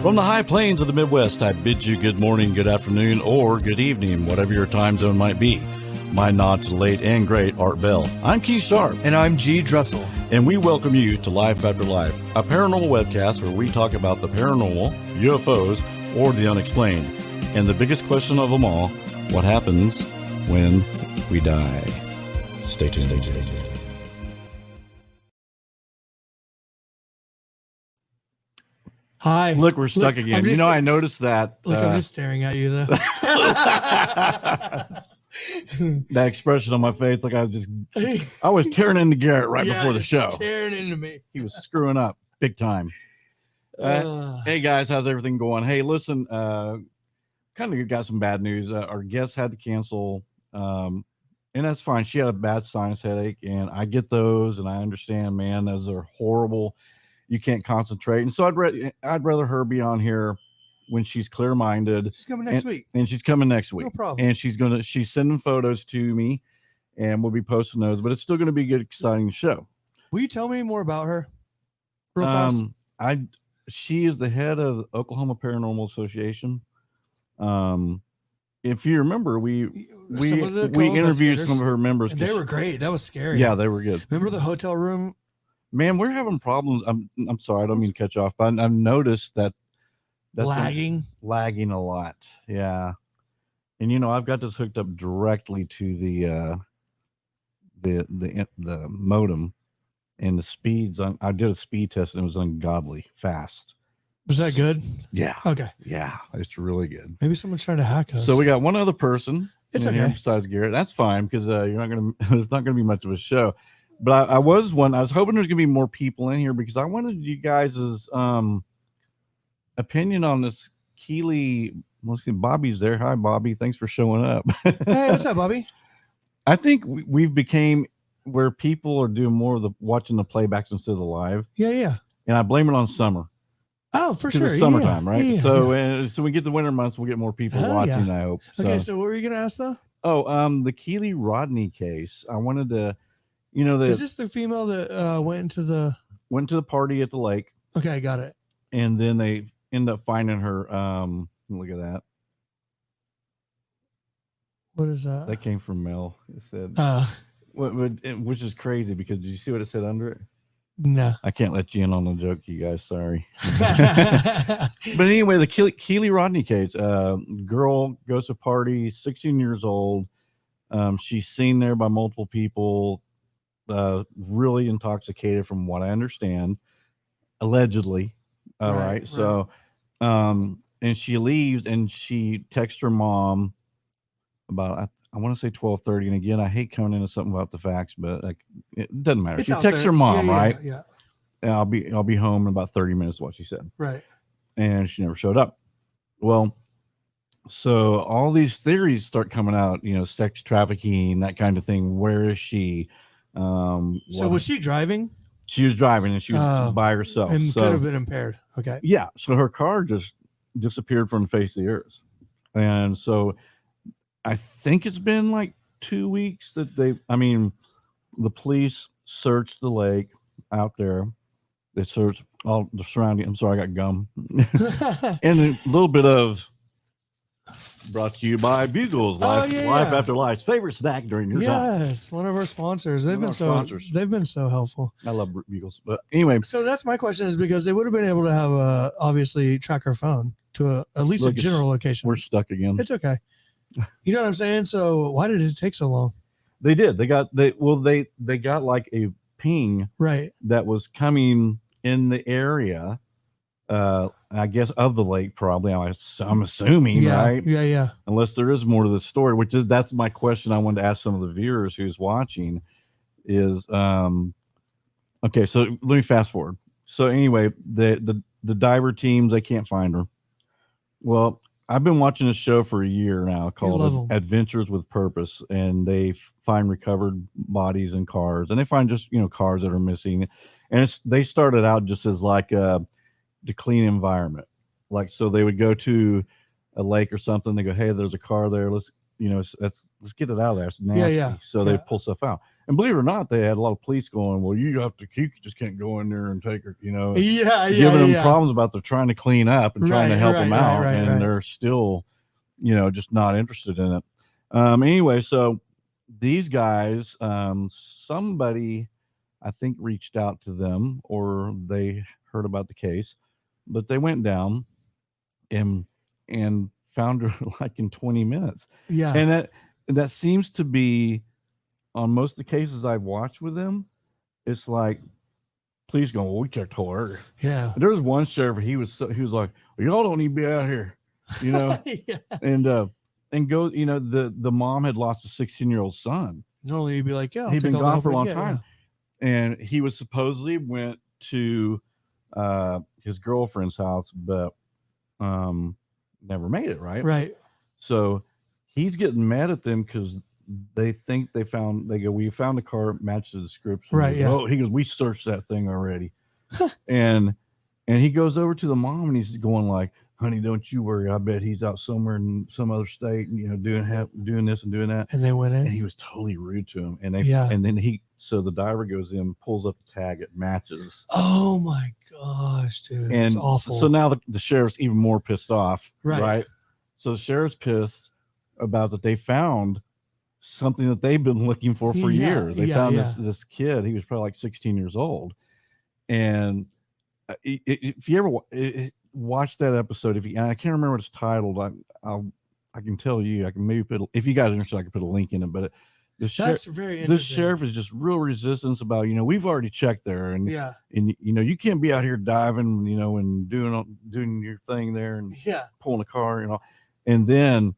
From the high plains of the Midwest, I bid you good morning, good afternoon, or good evening, whatever your time zone might be. My nod to the late and great Art Bell. I'm Keith Sharp. And I'm G. Dressel. And we welcome you to Life After Life, a paranormal webcast where we talk about the paranormal, UFOs, or the unexplained. And the biggest question of them all, what happens when we die? Stay tuned. Hi. Look, we're stuck again. You know, I noticed that. Look, I'm just staring at you, though. That expression on my face, like I was tearing into Garrett right before the show. Tearing into me. He was screwing up big time. Hey guys, how's everything going? Hey, listen, kind of got some bad news. Our guest had to cancel, and that's fine. She had a bad sinus headache, and I get those, and I understand, man. Those are horrible. You can't concentrate, and so I'd rather her be on here when she's clear-minded. She's coming next week. And she's coming next week. No problem. And she's sending photos to me, and we'll be posting those. But it's still going to be a good, exciting show. Will you tell me more about her? Real fast. She is the head of the Oklahoma Paranormal Association. If you remember, we interviewed some of her members. And they were great. That was scary. Yeah, they were good. Remember the hotel room? Man, we're having problems. I'm sorry, I don't mean to cut you off, but I've noticed that that's lagging a lot. Yeah. And you know, I've got this hooked up directly to the modem, and the speeds I did a speed test and it was ungodly fast. Was that good? Yeah. Okay. Yeah, it's really good. Maybe someone's trying to hack us. So we got one other person. It's okay. Here besides Garrett. That's fine because it's not gonna be much of a show. But I was hoping there's gonna be more people in here because I wanted you guys' opinion on this Keily. Let's see, Bobby's there. Hi, Bobby. Thanks for showing up. Hey, what's up, Bobby? I think we've became where people are doing more of the watching the playbacks instead of the live. Yeah. And I blame it on summer. Oh, for sure. It's summertime, right? Yeah. So we get the winter months, we'll get more people watching. I hope. Okay, so what were you gonna ask though? Oh, the Keily Rodni case. I wanted to, is this the female that went to the party at the lake? Okay, I got it. And then they end up finding her. Look at that. What is that? That came from Mel. It said, which is crazy because did you see what it said under it? No, I can't let you in on the joke, you guys. Sorry. But anyway, the Keily Rodni case. Girl goes to a party, 16 years old. She's seen there by multiple people. Really intoxicated, from what I understand, allegedly. All right. So, and she leaves and she texts her mom about, I want to say 12:30. And again, I hate coming into something about the facts, but it doesn't matter. She texts her mom, right? Yeah. And I'll be home in about 30 minutes, what she said. Right. And she never showed up. Well, so all these theories start coming out, sex trafficking, that kind of thing. Where is she? So was she driving? She was driving and she was by herself. And could have been impaired. Okay. Yeah. So her car just disappeared from the face of the earth. And so I think it's been like 2 weeks that the police searched the lake out there. They searched all the surrounding. I'm sorry, I got gum. And a little bit of brought to you by Bugles, Life After Life's favorite snack during your time. Yes, one of our sponsors. They've been so helpful. I love Bugles. But anyway. So that's my question, is because they would have been able to have obviously track her phone to at least a general location. We're stuck again. It's okay. You know what I'm saying? So why did it take so long? They did. They got like a ping that was coming in the area. I guess of the lake, probably. I'm assuming, right? Yeah. Unless there is more to the story, that's my question. I wanted to ask some of the viewers who's watching is, okay. So let me fast forward. So anyway, the diver teams, they can't find her. Well, I've been watching this show for a year now called Adventures with Purpose, and they find recovered bodies in cars, and they find just, cars that are missing. And they started out just as like the clean environment. Like, so they would go to a lake or something. They go, hey, there's a car there. Let's get it out of there. It's nasty. Yeah. So they pull stuff out. And believe it or not, they had a lot of police going, well, you just can't go in there and take her, Yeah, giving them yeah. problems about they're trying to clean up and trying to help them out. And right. they're still, just not interested in it. Anyway, so these guys, somebody, I think, reached out to them or they heard about the case, but they went down and found her like in 20 minutes. Yeah. And that seems to be on most of the cases I've watched with them. It's like, police going, well, we checked her. Yeah. And there was one sheriff, he was like, well, y'all don't need to be out here, Yeah. and go, the mom had lost a 16-year-old son. Normally you'd be like, yeah, he'd been gone for a long time. And he was supposedly went to his girlfriend's house, but never made it, right? Right. So he's getting mad at them because they think we found the car matches the description. Right. Yeah. Oh, he goes, we searched that thing already. and he goes over to the mom and he's going like, honey, don't you worry. I bet he's out somewhere in some other state, and, doing this and doing that. And they went in. And he was totally rude to him. And then so the diver goes in, pulls up the tag, it matches. Oh my gosh, dude. And it's awful. So now the sheriff's even more pissed off. Right. So the sheriff's pissed about that they found something that they've been looking for years. They found this kid. He was probably like 16 years old. And if you ever watch that episode, I can't remember what it's titled. I can tell you. I can maybe if you guys are interested, I can put a link in it. But that's very interesting. The sheriff is just real resistance about, we've already checked there, and you can't be out here diving, and doing your thing there and pulling a car, and then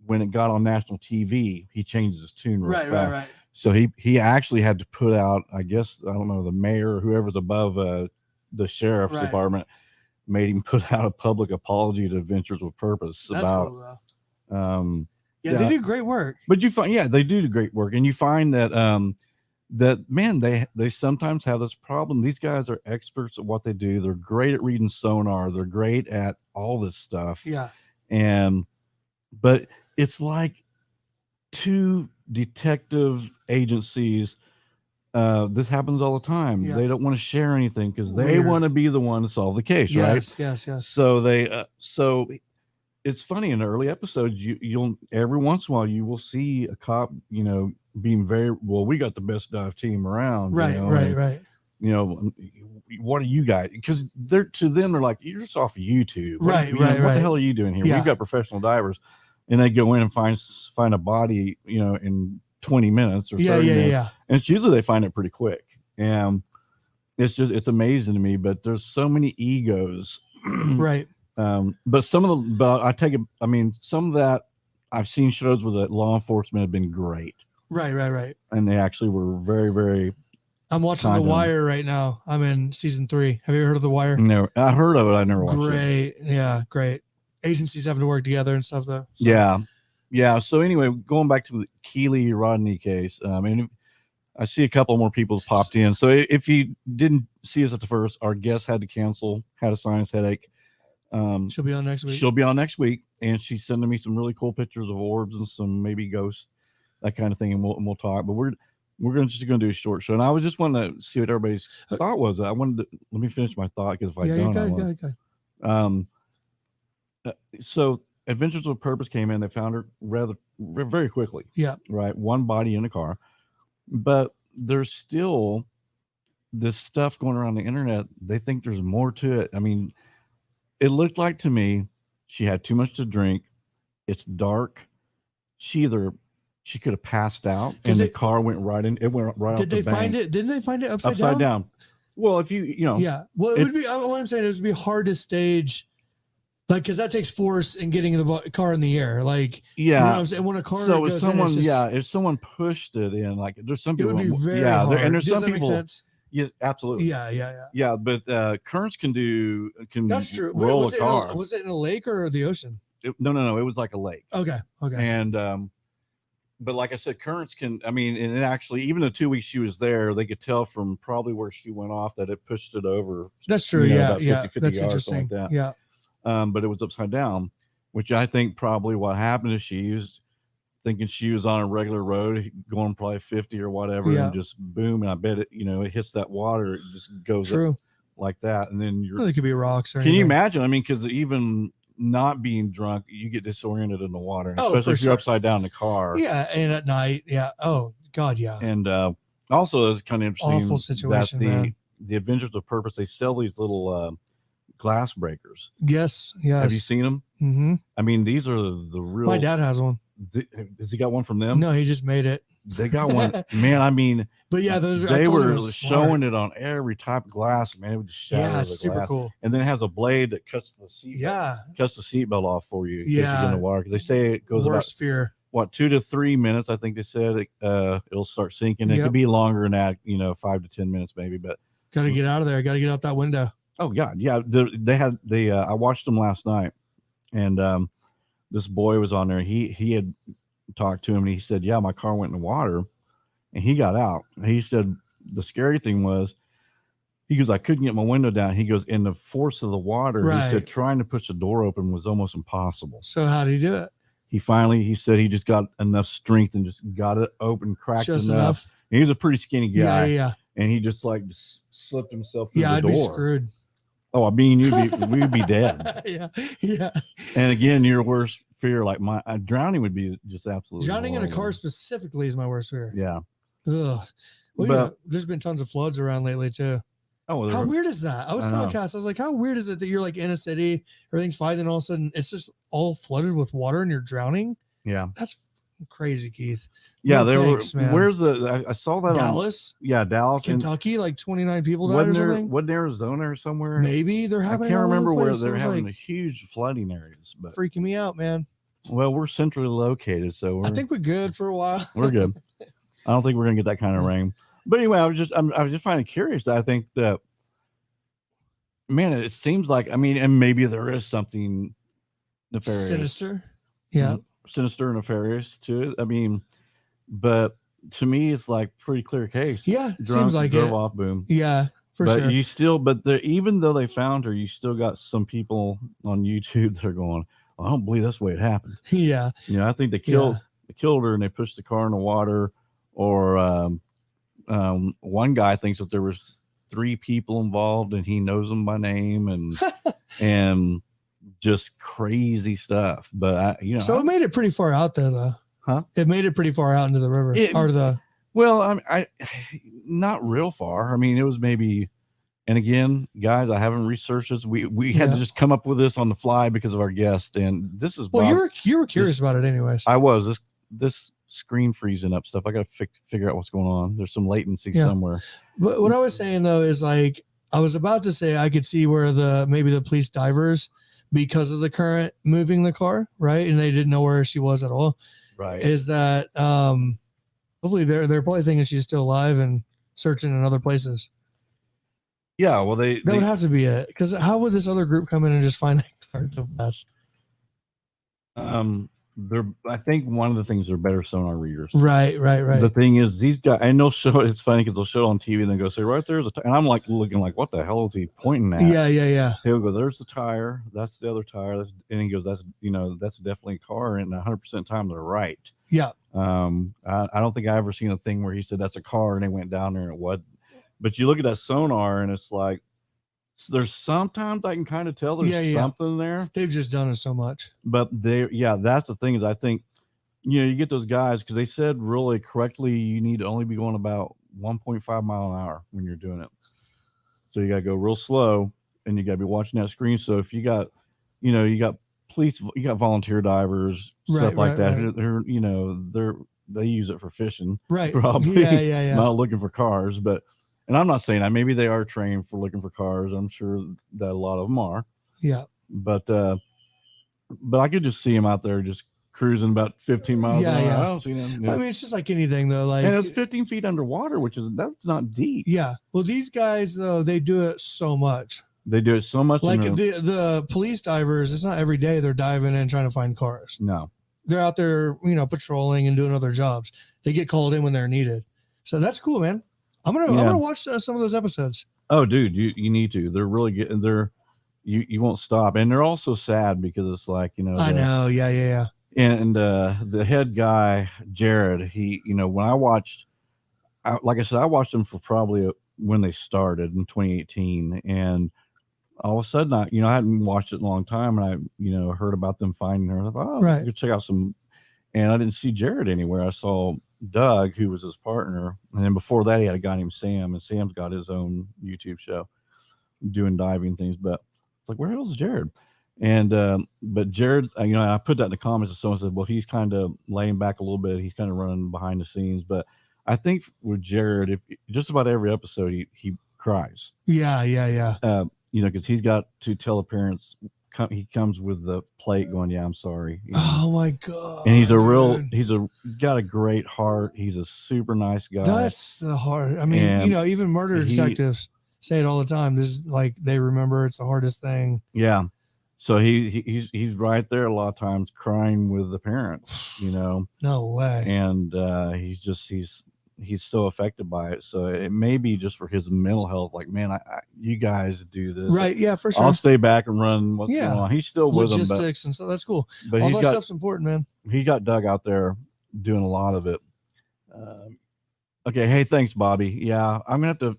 when it got on national TV, he changes his tune real fast. Right. So he actually had to put out, I guess, I don't know, the mayor or whoever's above the sheriff's department made him put out a public apology to Adventures with Purpose. That's about cool, though. They do great work. But you find, they do great work, and you find that man, they sometimes have this problem. These guys are experts at what they do. They're great at reading sonar. They're great at all this stuff. Yeah. But it's like two detective agencies. This happens all the time. Yeah. They don't want to share anything because they want to be the one to solve the case, right? Yes. So so it's funny, in the early episodes, you'll every once in a while you will see a cop, being very, well, we got the best dive team around. Right. What are you guys? Because they're like, you're just off of YouTube. Right. What the hell are you doing here? Yeah. We've got professional divers, and they go in and find a body, in 20 minutes or 30 minutes. Yeah. And it's usually they find it pretty quick. And it's amazing to me, but there's so many egos. Right. But some of some of that I've seen shows where the law enforcement have been great. Right. And they actually were very, very. I'm watching The Wire right now. I'm in season 3. Have you ever heard of The Wire? No, I heard of it. I never watched it. Great. Yeah, great. Agencies having to work together and stuff, though. So. Yeah. So anyway, going back to the Keily Rodni case, and I see a couple more people popped in. So if you didn't see us at the first, our guest had to cancel, had a sinus headache. She'll be on next week. She'll be on next week, and she's sending me some really cool pictures of orbs and some maybe ghosts, that kind of thing, and we'll talk. But we're just going to do a short show, and I was just wanting to see what everybody's thought was. I wanted to let me finish my thought, because if I don't, go. So Adventures with Purpose came in. They found her very quickly. Yeah. Right. One body in a car, but there's still this stuff going around the internet. They think there's more to it. I mean, it looked like to me she had too much to drink. It's dark. She could have passed out, and the car went right in. It went right off the bank. Did they find it? Didn't they find it upside down? Well, if yeah. Well, it would be. All I'm saying is, it would be hard to stage, like, because that takes force in getting the car in the air. Like, yeah. You know what I'm saying? When a car so goes if someone, in, if someone pushed it in, like, there's some it people. It would be very hard. And there's Does some that people. Make sense? Yes, absolutely. Yeah. But currents can That's true. roll a car. Was it in a lake or the ocean? No. It was like a lake. Okay. And but like I said, currents can. I mean, and it actually, even the 2 weeks she was there, they could tell from probably where she went off that it pushed it over. That's true. About 50 That's yards, interesting. Like that. Yeah. But it was upside down, which I think probably what happened is she used thinking she was on a regular road going probably 50 or whatever, Yeah. and just boom, and I bet it, it hits that water, it just goes up True. like that, and then you're. Well, it could be rocks or Can you anything. imagine? I mean, because even not being drunk, you get disoriented in the water, Oh, especially for if you're sure. upside down in the car. Yeah, and at night, yeah. Oh God, yeah. And also, it's kind of interesting Awful situation, that man. the Adventures of Purpose, they sell these little glass breakers. Yes. Have you seen them? Mm-hmm. I mean, these are the real. My dad has one. Has he got one from them? No, he just made it. They got one. Man, I mean, but yeah, those are, they were showing it on every type of glass. Man, it would just shatter. Yeah, the super glass. Cool. And then it has a blade that cuts the seat. Yeah, cuts the seatbelt off for you. Yeah, in you get in the water, because they say it goes worst about fear. What, 2 to 3 minutes? I think they said it'll start sinking. It could be longer than that, 5 to 10 minutes maybe. But got to get out of there. Got to get out that window. Oh God, yeah. I watched them last night, and this boy was on there. He had talked to him, and he said, "Yeah, my car went in the water." And he got out. He said the scary thing was, he goes, I couldn't get my window down. He goes, in the force of the water, Right. He said trying to push the door open was almost impossible. So how did he do it? He said he just got enough strength and just got it open, cracked Just enough. And he's a pretty skinny guy. Yeah. And he just slipped himself through the I'd door. be screwed. Oh, I mean, we'd be dead. Yeah. And again, your worst fear, like drowning would be just absolutely drowning horrible. in a car specifically is my worst fear. Yeah. Ugh. Well, there's been tons of floods around lately too. Oh, how weird is that? I was telling Cass, I was like, how weird is it that you're like in a city, everything's fine, then all of a sudden it's just all flooded with water and you're drowning? Yeah. That's crazy, Keith. Yeah, man. Where's I saw that Dallas? Dallas. Kentucky, like 29 people died or something? Wasn't Arizona or somewhere? Maybe they're having. I can't remember where they're having huge flooding areas, but freaking me out, man. Well, we're centrally located, so I think we're good for a while. We're good. I don't think we're gonna get that kind of rain. But anyway, I was just finding it curious. I think that, man, it seems like, and maybe there is something nefarious, sinister, sinister and nefarious to it. But to me, it's like pretty clear case. Yeah, seems like drove off, boom. Yeah, for but sure. You still, even though they found her, you still got some people on YouTube that are going, I don't believe that's the way it happened. Yeah, I think they killed her and they pushed the car in the water. Or one guy thinks that there was 3 people involved and he knows them by name and just crazy stuff. But so it made it pretty far out there, though. Huh? It made it pretty far out into the river Well, I not real far. It was maybe. And again, guys, I haven't researched this. We had to just come up with this on the fly because of our guest. And this is Bob, you were curious about it, anyways. I was. This screen freezing up stuff. I got to figure out what's going on. There's some latency somewhere. But what I was saying though is, like, I was about to say I could see where maybe the police divers, because of the current, moving the car, right, and they didn't know where she was at all. Right. Is that hopefully they're probably thinking she's still alive and searching in other places. Yeah, well, that would have to be it, because how would this other group come in and just find that car so fast? I think one of the things, they're better sonar readers. Right. The thing is, these guys, and they'll show it. It's funny because they'll show it on TV and then go, say, right there's and I'm like looking like, what the hell is he pointing at? Yeah. He'll go, there's the tire, that's the other tire, and he goes, that's definitely a car, and 100% of the time they're right. Yeah. I don't think I ever seen a thing where he said that's a car and they went down there and it wasn't. But you look at that sonar and it's like, there's sometimes I can kind of tell there's something there. They've just done it so much. But that's the thing, is I think, you get those guys, because they said really correctly, you need to only be going about 1.5 mile an hour when you're doing it. So you got to go real slow and you got to be watching that screen. So if you got, you got police, you got volunteer divers, stuff like that. Right. They use it for fishing. Right. Probably. Yeah. Not looking for cars, but. And I'm not saying that. Maybe they are trained for looking for cars. I'm sure that a lot of them are. Yeah. But I could just see them out there just cruising about 15 miles an hour. Yeah. I don't see them. Yeah. It's just like anything, though. Like, and it's 15 feet underwater, that's not deep. Yeah. Well, these guys, though, they do it so much. They do it so much. Like the police divers, it's not every day they're diving in trying to find cars. No. They're out there, patrolling and doing other jobs. They get called in when they're needed. So that's cool, man. I'm gonna watch some of those episodes. Oh, dude, you need to. They're really good. You won't stop, and they're also sad because it's like, I know, yeah. And the head guy, Jared, he, when I watched, like I said, I watched them for probably when they started in 2018, and all of a sudden, I hadn't watched it in a long time, and I heard about them finding her. I thought, oh, Right. go check out some, and I didn't see Jared anywhere. I saw Doug, who was his partner, and then before that, he had a guy named Sam, and Sam's got his own YouTube show doing diving things. But it's like, where the hell's Jared? And but Jared, I put that in the comments, and someone said, well, he's kind of laying back a little bit. He's kind of running behind the scenes, but I think with Jared, if just about every episode, he cries. Yeah. Because he's got to tell a parents. He comes with the plate, going, "Yeah, I'm sorry." Oh my god! And he's got a great heart. He's a super nice guy. That's the hard. I mean, And even murder detectives say it all the time. This is like they remember it's the hardest thing. Yeah. So he's right there a lot of times crying with the parents. No way. And he's so affected by it. So it may be just for his mental health. Like, man, you guys do this, right? Yeah, for sure. I'll stay back and run what's going on. He's still with them, logistics and so that's cool. But all that stuff's important, man. He got Doug out there doing a lot of it. Okay, hey, thanks, Bobby. Yeah, I'm gonna have to.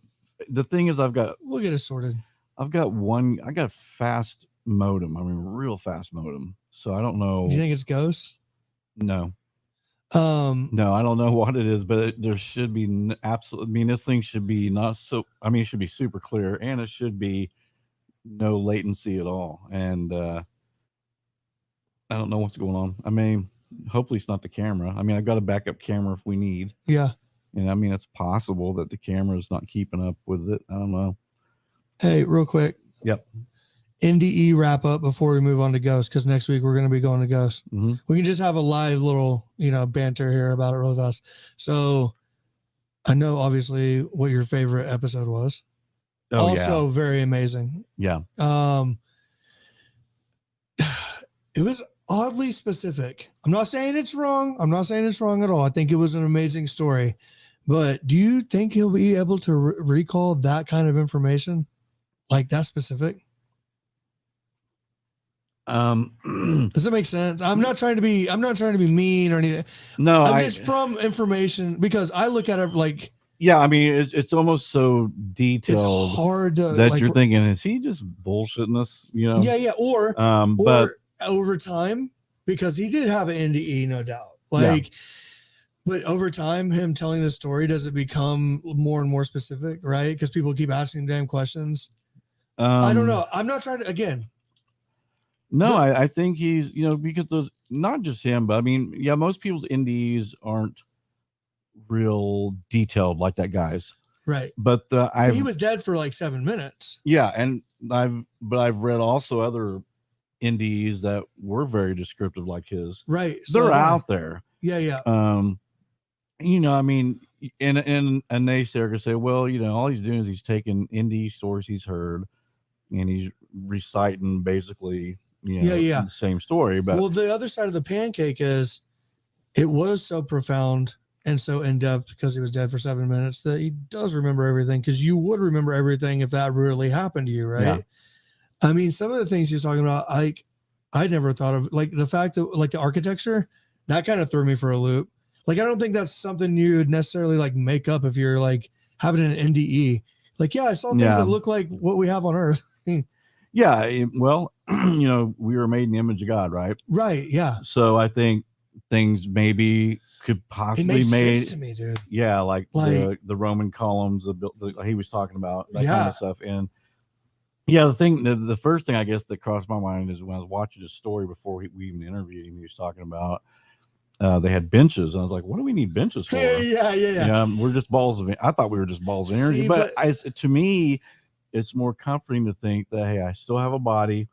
The thing is, we'll get it sorted. I got a fast modem. I mean, real fast modem. So I don't know. Do you think it's Ghost? No. No, I don't know what it is, but there should be absolutely. I mean, this thing should be not so. I mean, it should be super clear, and it should be no latency at all. And I don't know what's going on. I mean, hopefully it's not the camera. I mean, I've got a backup camera if we need. Yeah. And I mean, it's possible that the camera is not keeping up with it. I don't know. Hey, real quick. Yep. NDE wrap up before we move on to Ghost, because next week we're going to be going to Ghost. Mm-hmm. We can just have a live little, banter here about it really fast. So I know obviously what your favorite episode was. Oh, also very amazing. Yeah. It was oddly specific. I'm not saying it's wrong. I'm not saying it's wrong at all. I think it was an amazing story. But do you think he'll be able to recall that kind of information? Like that specific? Does it make sense? I'm not trying to be mean or anything. No, I'm just from information, because I look at it like, yeah, I mean, it's almost so detailed. It's hard to, that you're thinking, is he just bullshitting us? Yeah. Or but over time, because he did have an NDE, no doubt. But over time, him telling the story, does it become more and more specific, right? Because people keep asking damn questions. I don't know. I'm not trying to, again. No, I think he's, because those, not just him, but I mean, yeah, most people's NDEs aren't real detailed like that guy's. Right. But he was dead for like 7 minutes. Yeah. And I've read also other NDEs that were very descriptive like his. Right. They're out there. Yeah. I mean, and a naysayer could say, well, all he's doing is he's taking NDE stories he's heard and he's reciting basically, the same story. But well, the other side of the pancake is it was so profound and so in depth because he was dead for 7 minutes that he does remember everything, because you would remember everything if that really happened to you, right? Yeah. I mean, some of the things he's talking about, like I never thought of, like the fact that like the architecture, that kind of threw me for a loop. Like, I don't think that's something you would necessarily like make up if you're like having an NDE. Like, yeah, I saw things that look like what we have on Earth. Yeah. Well, we were made in the image of God, right? Right. Yeah. So I think things maybe could possibly made sense to me, dude. Yeah, like the Roman columns, he was talking about that kind of stuff. And yeah, the first thing I guess that crossed my mind is when I was watching his story before we even interviewed him, he was talking about they had benches, and I was like, what do we need benches for? Yeah. We're just balls of, I thought we were just balls of energy. But to me, it's more comforting to think that, hey, I still have a body.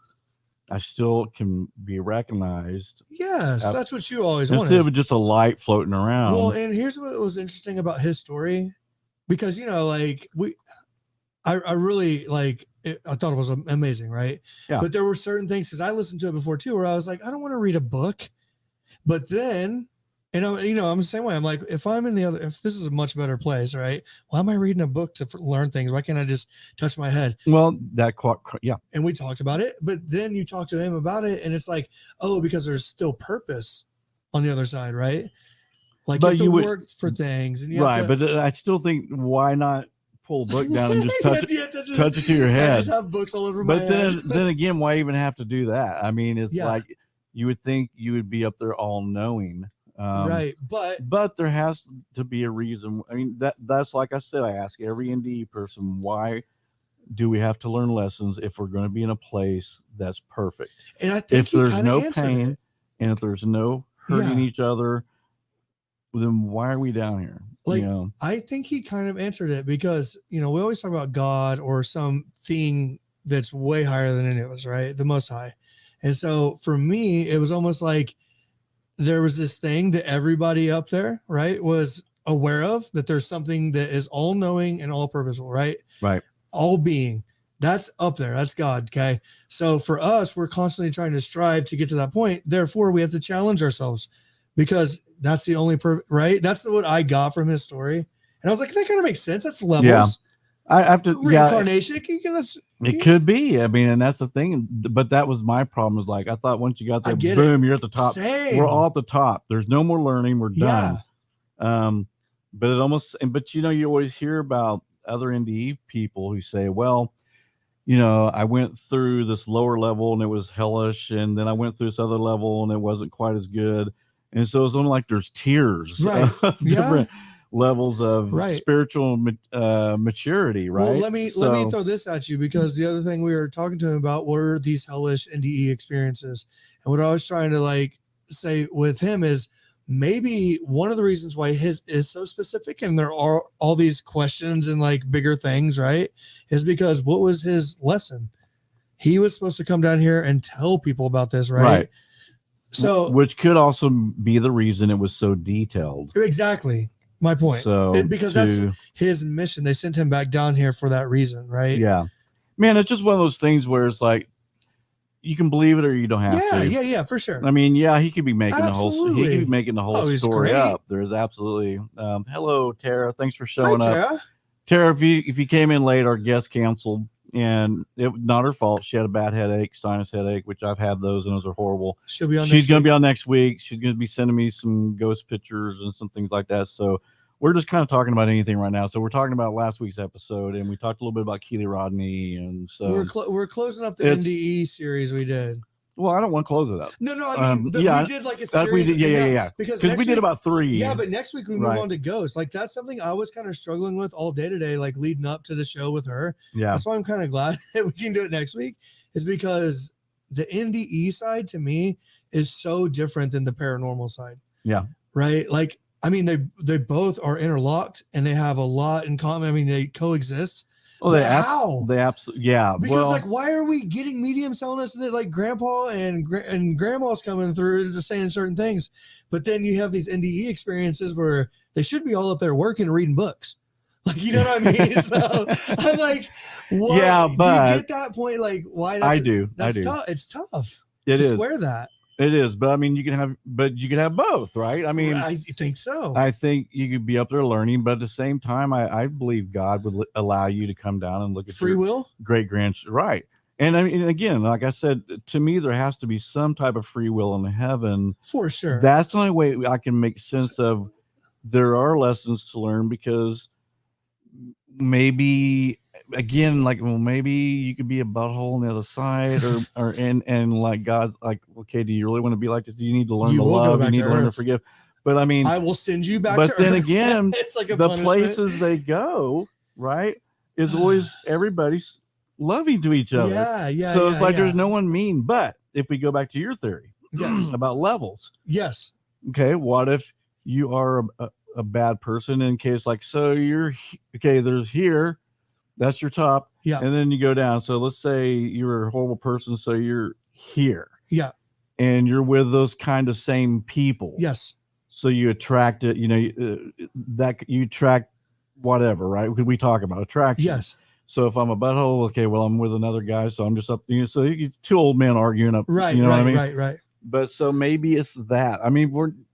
I still can be recognized. Yes, that's what you always wanted. Instead of just a light floating around. Well, and here's what was interesting about his story, because, I really like it, I thought it was amazing, right? Yeah. But there were certain things, because I listened to it before too, where I was like, I don't want to read a book. But then, and I'm the same way. I'm like, if this is a much better place, right? Why am I reading a book to learn things? Why can't I just touch my head? Well, yeah. And we talked about it, but then you talk to him about it, and it's like, oh, because there's still purpose on the other side, right? Like But you have you to would- work for things, and you right. have to, But I still think, why not pull a book down and just touch it Yeah, touch it to your I head? just have books all over my But head. then again, why even have to do that? I mean, it's Yeah. like you would think you would be up there all knowing. Right. But there has to be a reason. I mean, that's like I said, I ask every NDE person, why do we have to learn lessons if we're going to be in a place that's perfect? And I think If there's no answered pain it. and if there's no hurting Yeah. each other, then why are we down here? Like, You know? I think he kind of answered it because, we always talk about God or something that's way higher than any of us, right? The Most High. And so for me, it was almost like there was this thing that everybody up there, right, was aware of, that there's something that is all knowing and all purposeful, right? Right. All being. That's up there. That's God. Okay. So for us, we're constantly trying to strive to get to that point. Therefore, we have to challenge ourselves because that's the only right. That's what I got from his story. And I was like, that kind of makes sense. That's levels. Yeah. I have to Reincarnation. It could be. I mean, and that's the thing. But that was my problem. Is like I thought once you got there, boom, you're at the top. Same. We're all at the top. There's no more learning. We're done. But it almost. But you always hear about other NDE people who say, well, I went through this lower level and it was hellish, and then I went through this other level and it wasn't quite as good. And so it's only like there's tiers of different levels of spiritual maturity, right? Well, let me throw this at you, because the other thing we were talking to him about were these hellish NDE experiences. And what I was trying to say with him is, maybe one of the reasons why his is so specific and there are all these questions and bigger things, right, is because what was his lesson? He was supposed to come down here and tell people about this, right? So, which could also be the reason it was so detailed. Exactly my point. So because that's his mission. They sent him back down here for that reason, right? Yeah, man, it's just one of those things where it's like you can believe it or you don't have to. Yeah, for sure. I mean, he could be making the whole story up. There's absolutely. Hello, Tara. Thanks for showing up. Tara, if you came in late, our guest canceled, and it was not her fault. She had a bad headache, sinus headache, which I've had those, and those are horrible. She's going to be on next week. She's going to be sending me some ghost pictures and some things like that. So we're just kind of talking about anything right now. So we're talking about last week's episode, and we talked a little bit about Keily Rodni, and so we're closing up the NDE series we did. Well, I don't want to close it up. No, I mean, we did a series. We did, because we did about 3. Yeah, but next week we move on to ghosts. That's something I was kind of struggling with all day today, leading up to the show with her. Yeah, that's why I'm kind of glad that we can do it next week, is because the NDE side to me is so different than the paranormal side. Yeah, right. I mean, they both are interlocked and they have a lot in common. I mean, they coexist. Well, they absolutely, yeah. Because why are we getting mediums telling us that grandpa and grandma's coming through to saying certain things, but then you have these NDE experiences where they should be all up there working, reading books. You know what I mean? So I'm like, what? Yeah, but do you get that point? Why? I do. Tough. It's tough. It is. Square that. It is, but I mean, you can have both, right? I mean, I think so. I think you could be up there learning, but at the same time, I believe God would allow you to come down and look at free will, great grandchildren, right? And I mean, again, like I said, to me, there has to be some type of free will in heaven, for sure. That's the only way I can make sense of. There are lessons to learn, because maybe. Again, maybe you could be a butthole on the other side, or God's okay, do you really want to be like this? Do you need to learn to love? You need to learn to forgive. But I mean, I will send you back. But then again, it's the punishment. Places they go, right, is always everybody's loving to each other. Yeah. So it's there's no one mean. But if we go back to your theory, about levels, okay, what if you are a bad person in case so you're okay? There's here. That's your top. Yeah. And then you go down. So let's say you're a horrible person. So you're here. Yeah. And you're with those kind of same people. Yes. So you attract it, that you attract whatever, right? We talk about attraction. Yes. So if I'm a butthole, okay, well, I'm with another guy. So I'm just up, so it's 2 old men arguing up. Right. You know what I mean? Right. But so maybe it's that. I mean,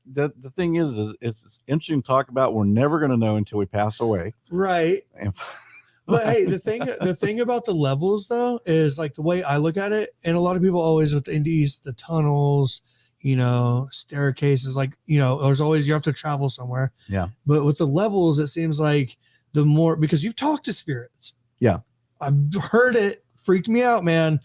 the thing is it's interesting to talk about. We're never going to know until we pass away. Right. But hey, the thing about the levels though is the way I look at it, and a lot of people always with the NDEs, the tunnels, staircases, like, there's always, you have to travel somewhere. Yeah. But with the levels, it seems like the more, because you've talked to spirits. Yeah. I've heard it, freaked me out, man.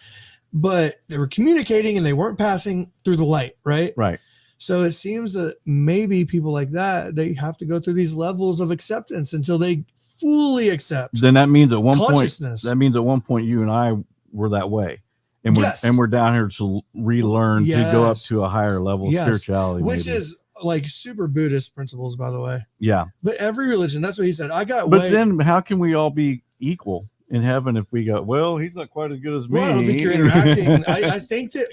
But they were communicating and they weren't passing through the light, right? Right. So it seems that maybe people like that, they have to go through these levels of acceptance until they fully accept. Then that means at one point, you and I were that way. And we're down here to relearn, to go up to a higher level of spirituality. Which is like super Buddhist principles, by the way. Yeah. But every religion, that's what he said. Then how can we all be equal in heaven if we go, well, he's not quite as good as me? Well, I don't think you're interacting. I think that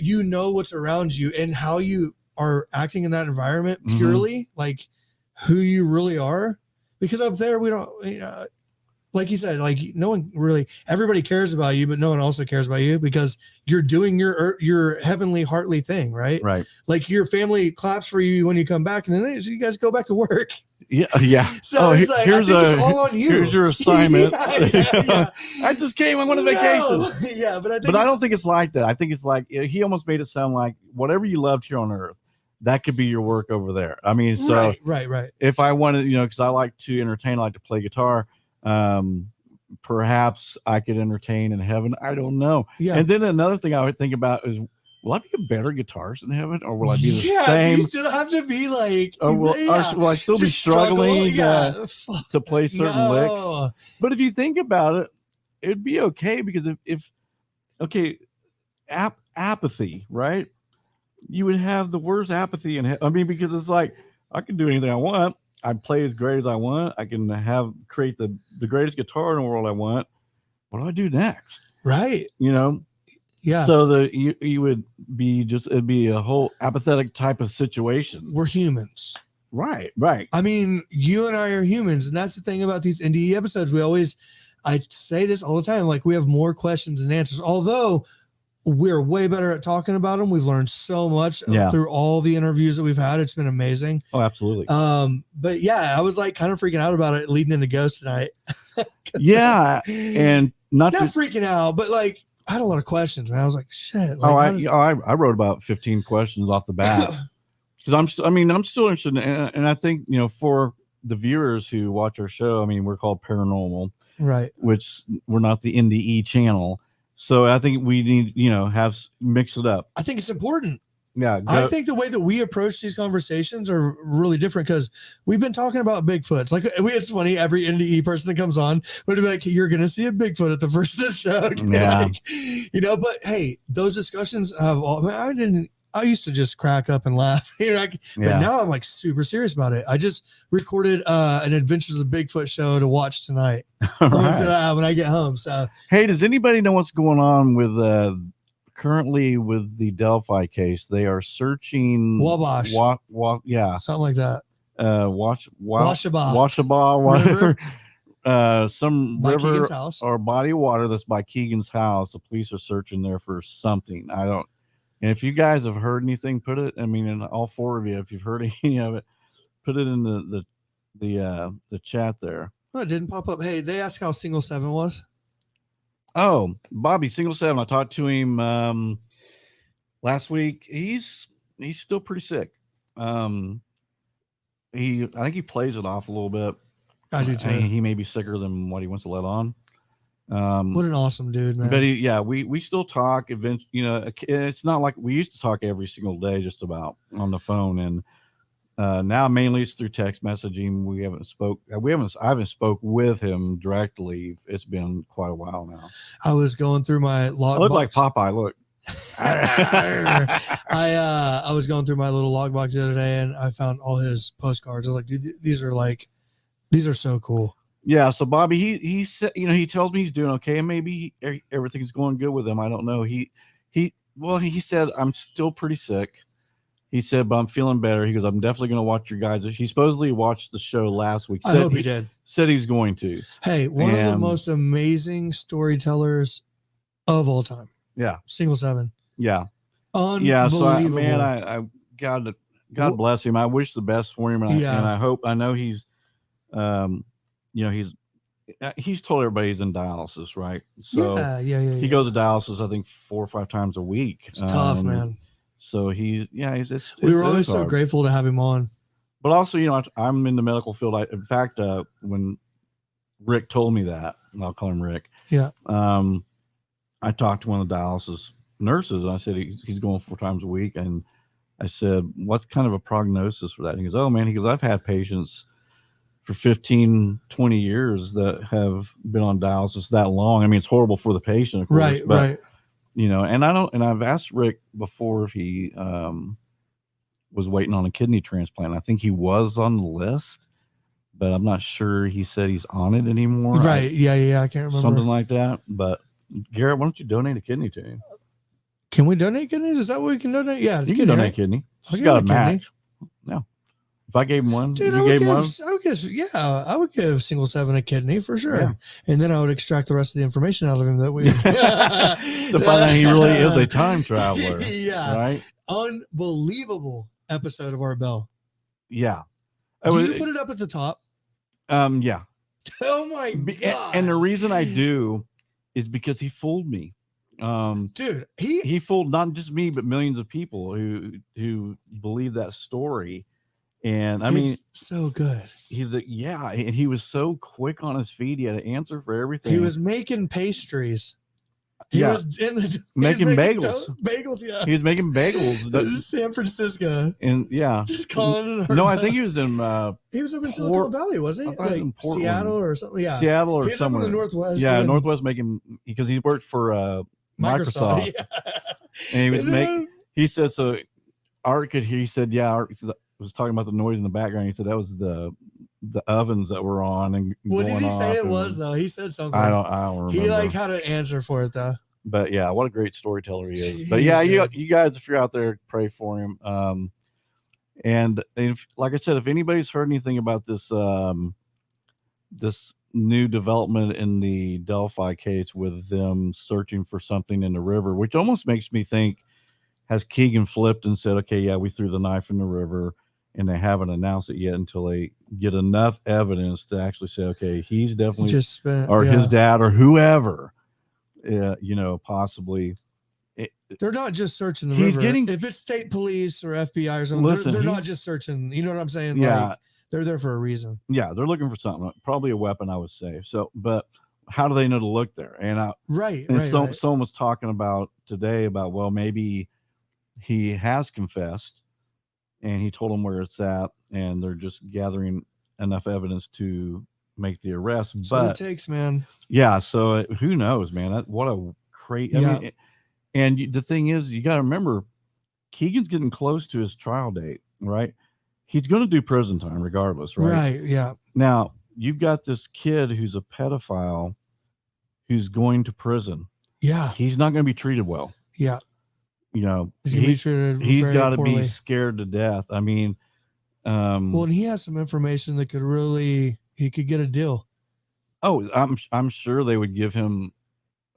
what's around you and how you are acting in that environment purely, like who you really are. Because up there, we don't, like you said, like no one really, everybody cares about you, but no one also cares about you because you're doing your heavenly, heartly thing, right? Right. Like your family claps for you when you come back, and then you guys go back to work. Yeah, yeah. So it's like, it's all on you. Here's your assignment. Yeah. I just came. I went on vacation. Yeah, but I don't think it's like that. I think it's like he almost made it sound like whatever you loved here on earth, that could be your work over there. I mean, so right. If I wanted, because I like to entertain, I like to play guitar. Perhaps I could entertain in heaven. I don't know. Yeah. And then another thing I would think about is, will I be a better guitarist in heaven, or will I be the same? You still have to be like, or will I still be struggling to play certain licks? But if you think about it, it'd be okay, because if apathy, right? You would have the worst apathy in heaven. I mean, because it's like, I can do anything I want. I play as great as I want. I can create the greatest guitar in the world I want. What do I do next? Right. Yeah. So you would be it'd be a whole apathetic type of situation. We're humans. Right. I mean, you and I are humans. And that's the thing about these NDE episodes. I say this all the time. Like, we have more questions than answers, although we're way better at talking about them. We've learned so much through all the interviews that we've had. It's been amazing. Oh, absolutely. But yeah, I was like kind of freaking out about it leading into Ghost tonight. Yeah. And not freaking out, but like, I had a lot of questions, man. I was like, shit. Like, I wrote about 15 questions off the bat, because I'm still interested and I think, for the viewers who watch our show, I mean, we're called Paranormal, right? Which we're not the NDE channel. So I think we need, mix it up. I think it's important. Yeah. I think the way that we approach these conversations are really different, because we've been talking about Bigfoots. Like, it's funny, every NDE person that comes on would be like, you're going to see a Bigfoot at the first of the show. Yeah. But hey, those discussions have I used to just crack up and laugh. But now I'm like super serious about it. I just recorded an Adventures of Bigfoot show to watch tonight. Right. When I get home. So, hey, does anybody know what's going on with currently with the Delphi case? They are searching Wabash. Something like that. Washaba, whatever. Some by river house. Or body of water that's by Keegan's house. The police are searching there for something. And if you guys have heard anything, put it. I mean, and all four of you, if you've heard any of it, put it in the chat there. Oh, it didn't pop up. Hey, they asked how Single 7 was. Oh, Bobby, Single 7. I talked to him last week. He's still pretty sick. I think he plays it off a little bit. I do too. He may be sicker than what he wants to let on. What an awesome dude, man. But we still talk. Eventually, it's not like we used to talk every single day, just about on the phone. And now mainly it's through text messaging. I haven't spoke with him directly. It's been quite a while now. I was going through my log. I look like Popeye. Look. I was going through my little log box the other day, and I found all his postcards. I was like, dude, these are so cool. Yeah, so Bobby, he said, he tells me he's doing okay, and maybe everything's going good with him. I don't know. He said, I'm still pretty sick. He said, but I'm feeling better. He goes, I'm definitely going to watch your guys. He supposedly watched the show last week. I hope he did. Said he's going to. Hey, one of the most amazing storytellers of all time. Yeah. Single 7. Yeah. Unbelievable. Yeah, so I God bless him. I wish the best for him, and I know he's he's told everybody he's in dialysis, right? So yeah. he goes to dialysis, I think 4 or 5 times a week. It's tough, man. So he's we were always so hard. grateful to have him on. But also, I'm in the medical field. In fact, when Rick told me that, and I'll call him Rick. Yeah. I talked to one of the dialysis nurses, and I said he's going 4 times a week, and I said, what's kind of a prognosis for that? And he goes, oh man, I've had patients for 15, 20 years that have been on dialysis that long. I mean, it's horrible for the patient, of course, right, but right. and I've asked Rick before if he was waiting on a kidney transplant. I think he was on the list, but I'm not sure he said he's on it anymore. Right. Yeah. I can't remember. Something like that. But Garrett, why don't you donate a kidney to him? Can we donate kidneys? Is that what we can donate? Yeah. You can donate kidney. He's got a match. Yeah. If I gave him one, dude, you gave him one? I would give single 7 a kidney for sure. Yeah. And then I would extract the rest of the information out of him that we to find out he really is a time traveler. Yeah. Right? Unbelievable episode of Art Bell. Yeah. Do you put it up at the top? Yeah. Oh my God. And the reason I do is because he fooled me. Dude, he fooled not just me, but millions of people who believe that story. And I mean, so good. And he was so quick on his feet. He had an answer for everything. He was making pastries. He was making bagels. Bagels, yeah. He was making bagels. San Francisco. And just calling it. No, I think he was in. He was up in Silicon Valley, wasn't he? Like Seattle or something. Yeah, Seattle or he was somewhere. Up in the Northwest. Yeah, Northwest making because he worked for Microsoft. Yeah. And he was He said so. Art could hear. He said, "Yeah." Art was talking about the noise in the background. He said that was the ovens that were on and what did he say it was though? He said something. I don't remember. He had an answer for it though. But yeah, what a great storyteller he is. But yeah, you guys, if you're out there, pray for him. And if, like I said, if anybody's heard anything about this this new development in the Delphi case with them searching for something in the river, which almost makes me think, has Keegan flipped and said, okay, yeah, we threw the knife in the river, and they haven't announced it yet until they get enough evidence to actually say, okay, he's definitely his dad or whoever, possibly. They're not just searching the river. If it's state police or FBI or something, they're not just searching. You know what I'm saying? Yeah. Like, they're there for a reason. Yeah, they're looking for something, probably a weapon, I would say. So, but how do they know to look there? And someone was talking about today about, well, maybe he has confessed and he told them where it's at, and they're just gathering enough evidence to make the arrest. But it takes, man. Yeah. So who knows, man? What a crazy. I mean, and the thing is, you got to remember, Keegan's getting close to his trial date, right? He's going to do prison time regardless, right? Right. Yeah. Now you've got this kid who's a pedophile who's going to prison. Yeah. He's not going to be treated well. Yeah. He's got to be scared to death. I mean, well, and he has some information that he could get a deal. Oh, I'm sure they would give him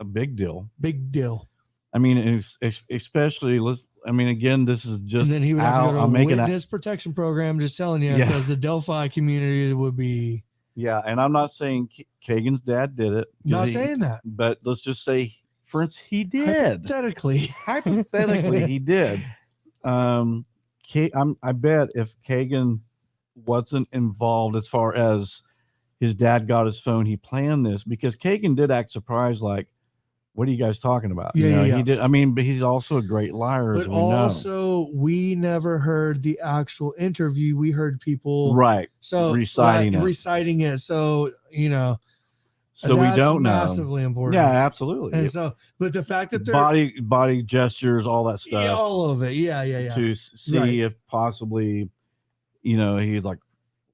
a big deal. Big deal. I mean, especially again, this is just. And then he would have to go to a witness protection program. Just telling you, because the Delphi community would be. Yeah, and I'm not saying Kagan's dad did it. Not saying that, but let's just say, for instance, he did. Hypothetically, he did. I bet if Kagan wasn't involved as far as his dad got his phone, he planned this, because Kagan did act surprised, like, what are you guys talking about? Yeah. He did. I mean, but he's also a great liar. But also, we never heard the actual interview. We heard people reciting it. So, so we don't know. Massively important. Yeah, absolutely. And so, but the fact that they're body gestures, all that stuff, all of it. Yeah. To see if possibly, he's like,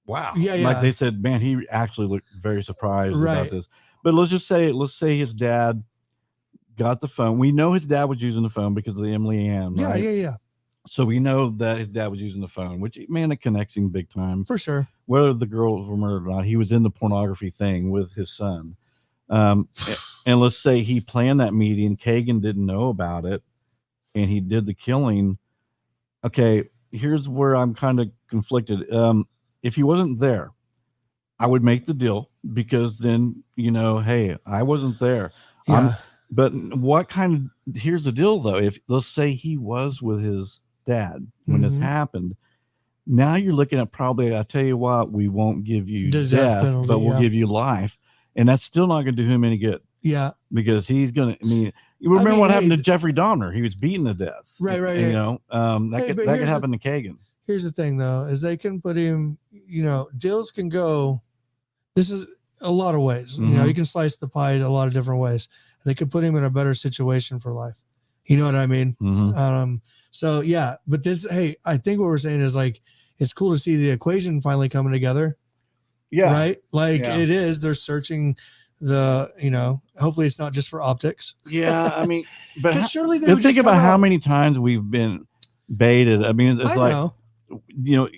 wow. Yeah. Like they said, man, he actually looked very surprised about this. But let's say his dad got the phone. We know his dad was using the phone because of the Emily Ann. Right? Yeah. So we know that his dad was using the phone, which, man, it connects him big time. For sure. Whether the girls were murdered or not, he was in the pornography thing with his son. And let's say he planned that meeting, Kagan didn't know about it, and he did the killing. Okay, here's where I'm kind of conflicted. If he wasn't there, I would make the deal, because then, hey, I wasn't there. Yeah. But here's the deal though. If let's say he was with his dad when this happened, now you're looking at probably, I tell you what, we won't give you The death penalty, but we'll give you life. And that's still not going to do him any good. Yeah. Because he's going to, you remember what happened to Jeffrey Dahmer? He was beaten to death. Right. And, you know, that could happen to Kagan. Here's the thing though, is they can put him, you know, deals can go, this is a lot of ways. You know, you can slice the pie a lot of different ways. They could put him in a better situation for life. You know what I mean? So yeah, but I think what we're saying is like, it's cool to see the equation finally coming together. Yeah. Right. Like it is, they're searching hopefully it's not just for optics. Yeah. But surely think about how many times we've been baited. It's like,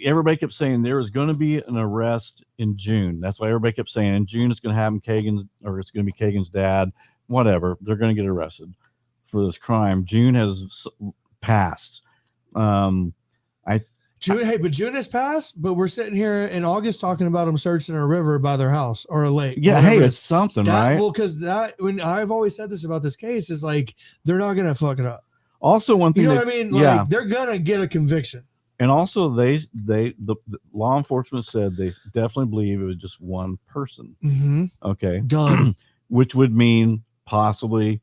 everybody kept saying there was going to be an arrest in June. That's why everybody kept saying in June, it's going to happen it's going to be Kagan's dad, whatever. They're going to get arrested for this crime. June has passed. June has passed, but we're sitting here in August talking about them searching a river by their house or a lake. Yeah, hey, it's something, right? Well, because when I've always said this about this case is like they're not gonna fuck it up. Also, one thing, you know what I mean? Like they're gonna get a conviction. And also, the law enforcement said they definitely believe it was just one person. Okay, gun, which would mean possibly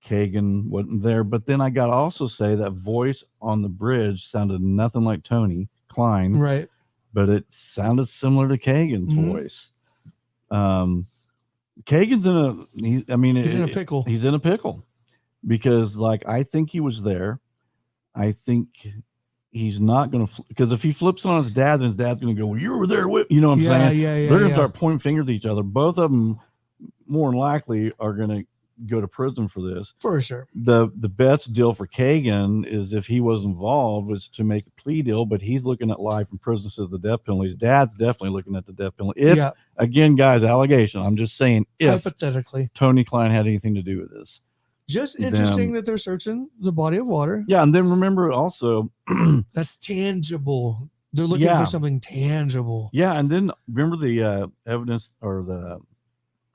Kagan wasn't there. But then I got to also say that voice on the bridge sounded nothing like Tony Klein, right? But it sounded similar to Kagan's voice. Kagan's he's in a pickle. He's in a pickle because, like, I think he was there. I think he's not going to, because if he flips on his dad, then his dad's going to go, well, you were there with, you know what I'm saying? Yeah. They're going to start pointing fingers at each other. Both of them more than likely are going to go to prison for this. For sure. The best deal for Kagan is if he was involved was to make a plea deal, but he's looking at life in prison instead of the death penalty. His dad's definitely looking at the death penalty. If, again, guys, allegation, I'm just saying if hypothetically Tony Klein had anything to do with this. Just interesting that they're searching the body of water. Yeah, and then remember also that's tangible. They're looking for something tangible. Yeah, and then remember the evidence or the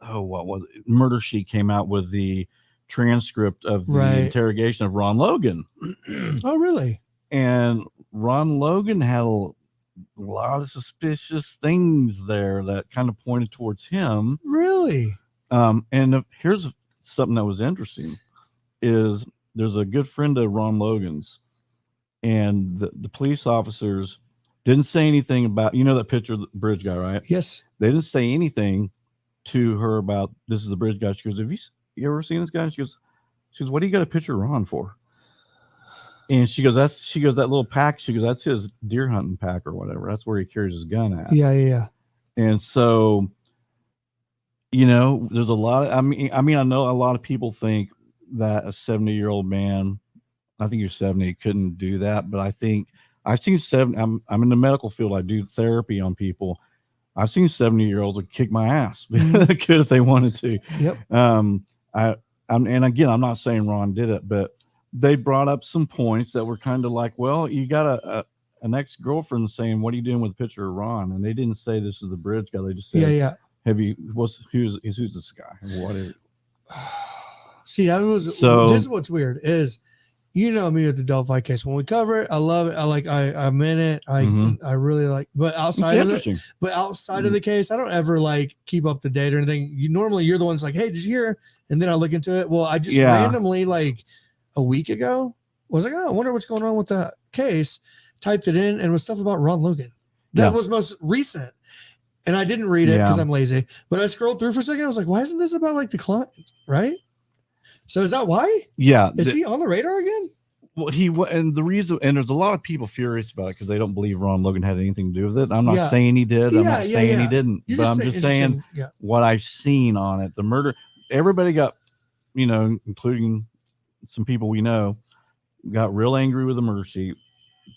what was it? Murder sheet came out with the transcript of the interrogation of Ron Logan. Oh, really? And Ron Logan had a lot of suspicious things there that kind of pointed towards him. Really? And here's something that was interesting is there's a good friend of Ron Logan's, and the police officers didn't say anything about, that picture of the bridge guy, right? Yes. They didn't say anything to her about this is the bridge guy. She goes, have you ever seen this guy? And she goes, what do you got a picture of Ron for? And she goes, that little pack. She goes, that's his deer hunting pack or whatever. That's where he carries his gun at. Yeah. And so, there's a lot of, I know a lot of people think that a 70-year-old man, I think you're 70, couldn't do that. But I think I've seen I'm in the medical field. I do therapy on people. I've seen 70-year-olds that kick my ass. They could if they wanted to. Yep. And again, I'm not saying Ron did it, but they brought up some points that were kind of like, well, you got an ex-girlfriend saying, what are you doing with a picture of Ron? And they didn't say this is the bridge guy. They just said, who's this guy? What is it? See, this is what's weird is, me with the Delphi case. When we cover it, I love it. I'm in it. I really like. But outside of the case, I don't ever keep up to date or anything. You're the ones like, hey, did you hear? And then I look into it. Well, I just randomly a week ago was like, oh, I wonder what's going on with that case. Typed it in and it was stuff about Ron Logan. That was most recent. And I didn't read it because I'm lazy. But I scrolled through for a second. I was like, why isn't this about the client? Right? So is that why? Yeah. Is he on the radar again? Well, and the reason, and there's a lot of people furious about it because they don't believe Ron Logan had anything to do with it. I'm not saying he did. I'm not saying he didn't. But I'm just saying what I've seen on it. The murder, everybody got, including some people we know, got real angry with the murder sheet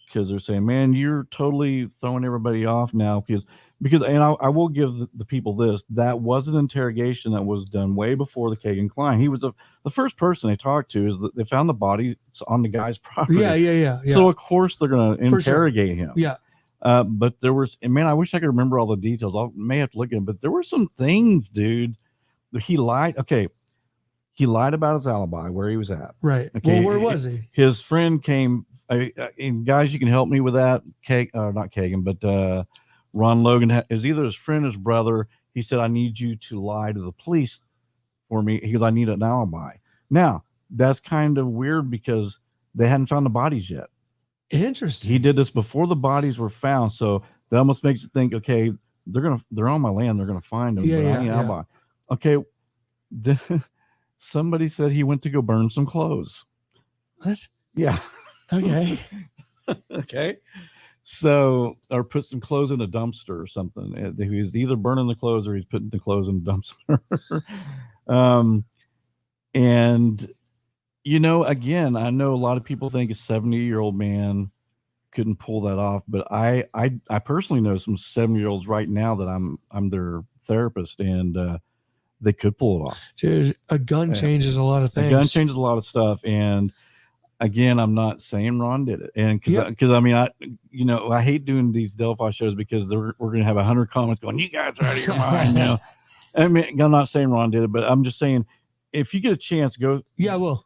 because they're saying, man, you're totally throwing everybody off now because and I will give the people this, that was an interrogation that was done way before the Kagan Klein. He was the first person they talked to is that they found the body on the guy's property. Yeah. So of course they're going to interrogate him. Yeah. But there was, and man, I wish I could remember all the details. I may have to look at it, but there were some things, dude, that he lied. Okay. he lied about his alibi, where he was at. Right. Okay. Well, where was he? His friend came. And guys, you can help me with that. Not Kagan, but Ron Logan is either his friend or his brother. He said, I need you to lie to the police for me because I need an alibi. Now, that's kind of weird because they hadn't found the bodies yet. Interesting. He did this before the bodies were found. So that almost makes you think, okay, they're on my land. They're going to find them. Yeah, I need an alibi. Okay. Somebody said he went to go burn some clothes. What? Yeah. Okay. Okay. So, or put some clothes in a dumpster or something. He was either burning the clothes or he's putting the clothes in the dumpster. And, you know, again, I know a lot of people think a 70-year-old man couldn't pull that off, but I personally know some 70-year-olds right now that I'm their therapist, and they could pull it off. Dude, a gun changes a lot of things. A gun changes a lot of stuff, and again, I'm not saying Ron did it, and because I mean, I hate doing these Delphi shows because we're going to have 100 comments going, "You guys are out of your mind," you know. I mean, I'm not saying Ron did it, but I'm just saying if you get a chance, go. Yeah, well,